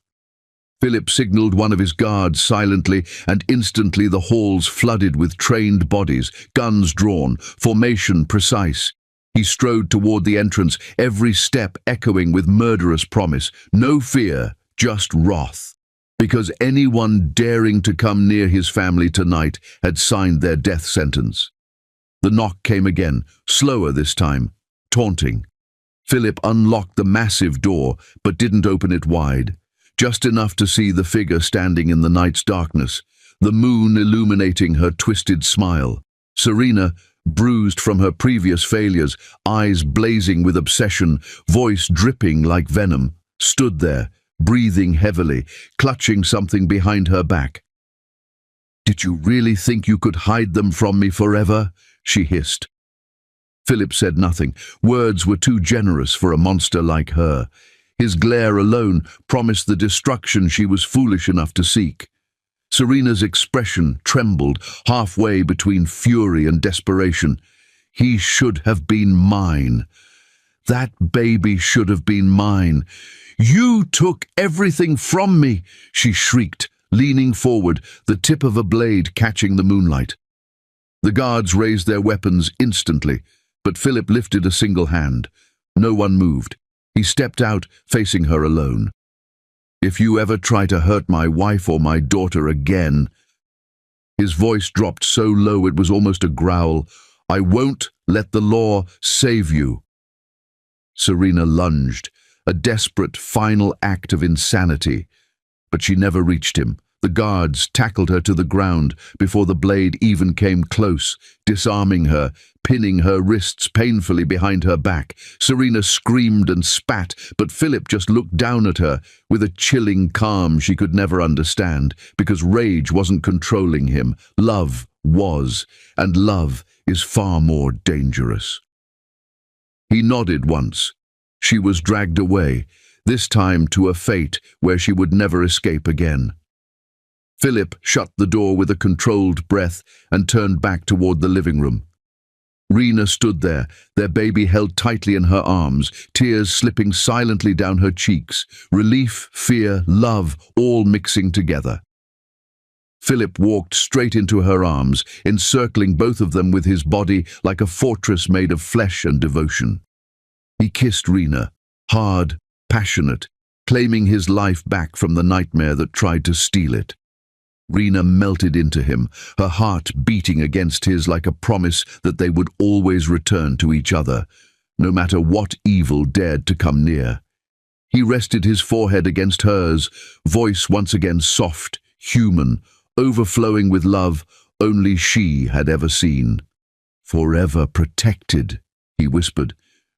Philip signaled one of his guards silently, and instantly the halls flooded with trained bodies, guns drawn, formation precise. He strode toward the entrance, every step echoing with murderous promise. No fear, just wrath. Because anyone daring to come near his family tonight had signed their death sentence. The knock came again, slower this time, taunting. Philip unlocked the massive door, but didn't open it wide. Just enough to see the figure standing in the night's darkness, the moon illuminating her twisted smile. Serena, bruised from her previous failures, eyes blazing with obsession, voice dripping like venom, stood there, breathing heavily, clutching something behind her back. "Did you really think you could hide them from me forever?" she hissed. Philip said nothing. Words were too generous for a monster like her. His glare alone promised the destruction she was foolish enough to seek. Serena's expression trembled, halfway between fury and desperation. "He should have been mine. That baby should have been mine. You took everything from me," she shrieked, leaning forward, the tip of a blade catching the moonlight. The guards raised their weapons instantly, but Philip lifted a single hand. No one moved. He stepped out, facing her alone. "If you ever try to hurt my wife or my daughter again," his voice dropped so low it was almost a growl, "I won't let the law save you." Serena lunged, a desperate final act of insanity. but she never reached him. The guards tackled her to the ground before the blade even came close, disarming her, pinning her wrists painfully behind her back. Serena screamed and spat, but Philip just looked down at her with a chilling calm she could never understand, because rage wasn't controlling him. Love was, and love is far more dangerous. He nodded once. She was dragged away, this time to a fate where she would never escape again. Philip shut the door with a controlled breath and turned back toward the living room. Rena stood there, their baby held tightly in her arms, tears slipping silently down her cheeks, relief, fear, love, all mixing together. Philip walked straight into her arms, encircling both of them with his body like a fortress made of flesh and devotion. He kissed Rena, hard, passionate, claiming his life back from the nightmare that tried to steal it. Rena melted into him, her heart beating against his like a promise that they would always return to each other, no matter what evil dared to come near. He rested his forehead against hers, voice once again soft, human, overflowing with love only she had ever seen. "Forever protected," he whispered.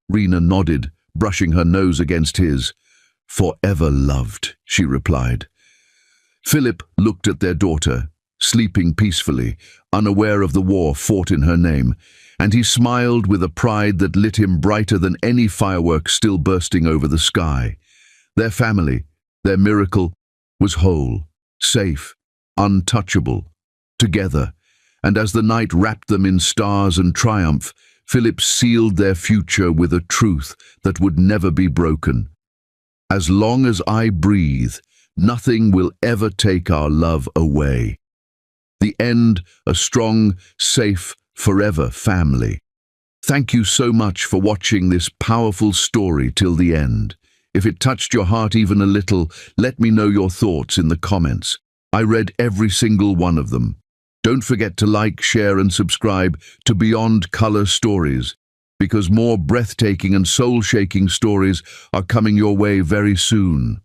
Rena nodded, brushing her nose against his. "Forever loved," she replied. Philip looked at their daughter, sleeping peacefully, unaware of the war fought in her name, and he smiled with a pride that lit him brighter than any fireworks still bursting over the sky. Their family, their miracle, was whole, safe, untouchable, together, and as the night wrapped them in stars and triumph, Philip sealed their future with a truth that would never be broken. "As long as I breathe, nothing will ever take our love away." The end, a strong, safe, forever family. Thank you so much for watching this powerful story till the end. If it touched your heart even a little, let me know your thoughts in the comments. I read every single one of them. Don't forget to like, share and subscribe to Beyond Color Stories, because more breathtaking and soul-shaking stories are coming your way very soon.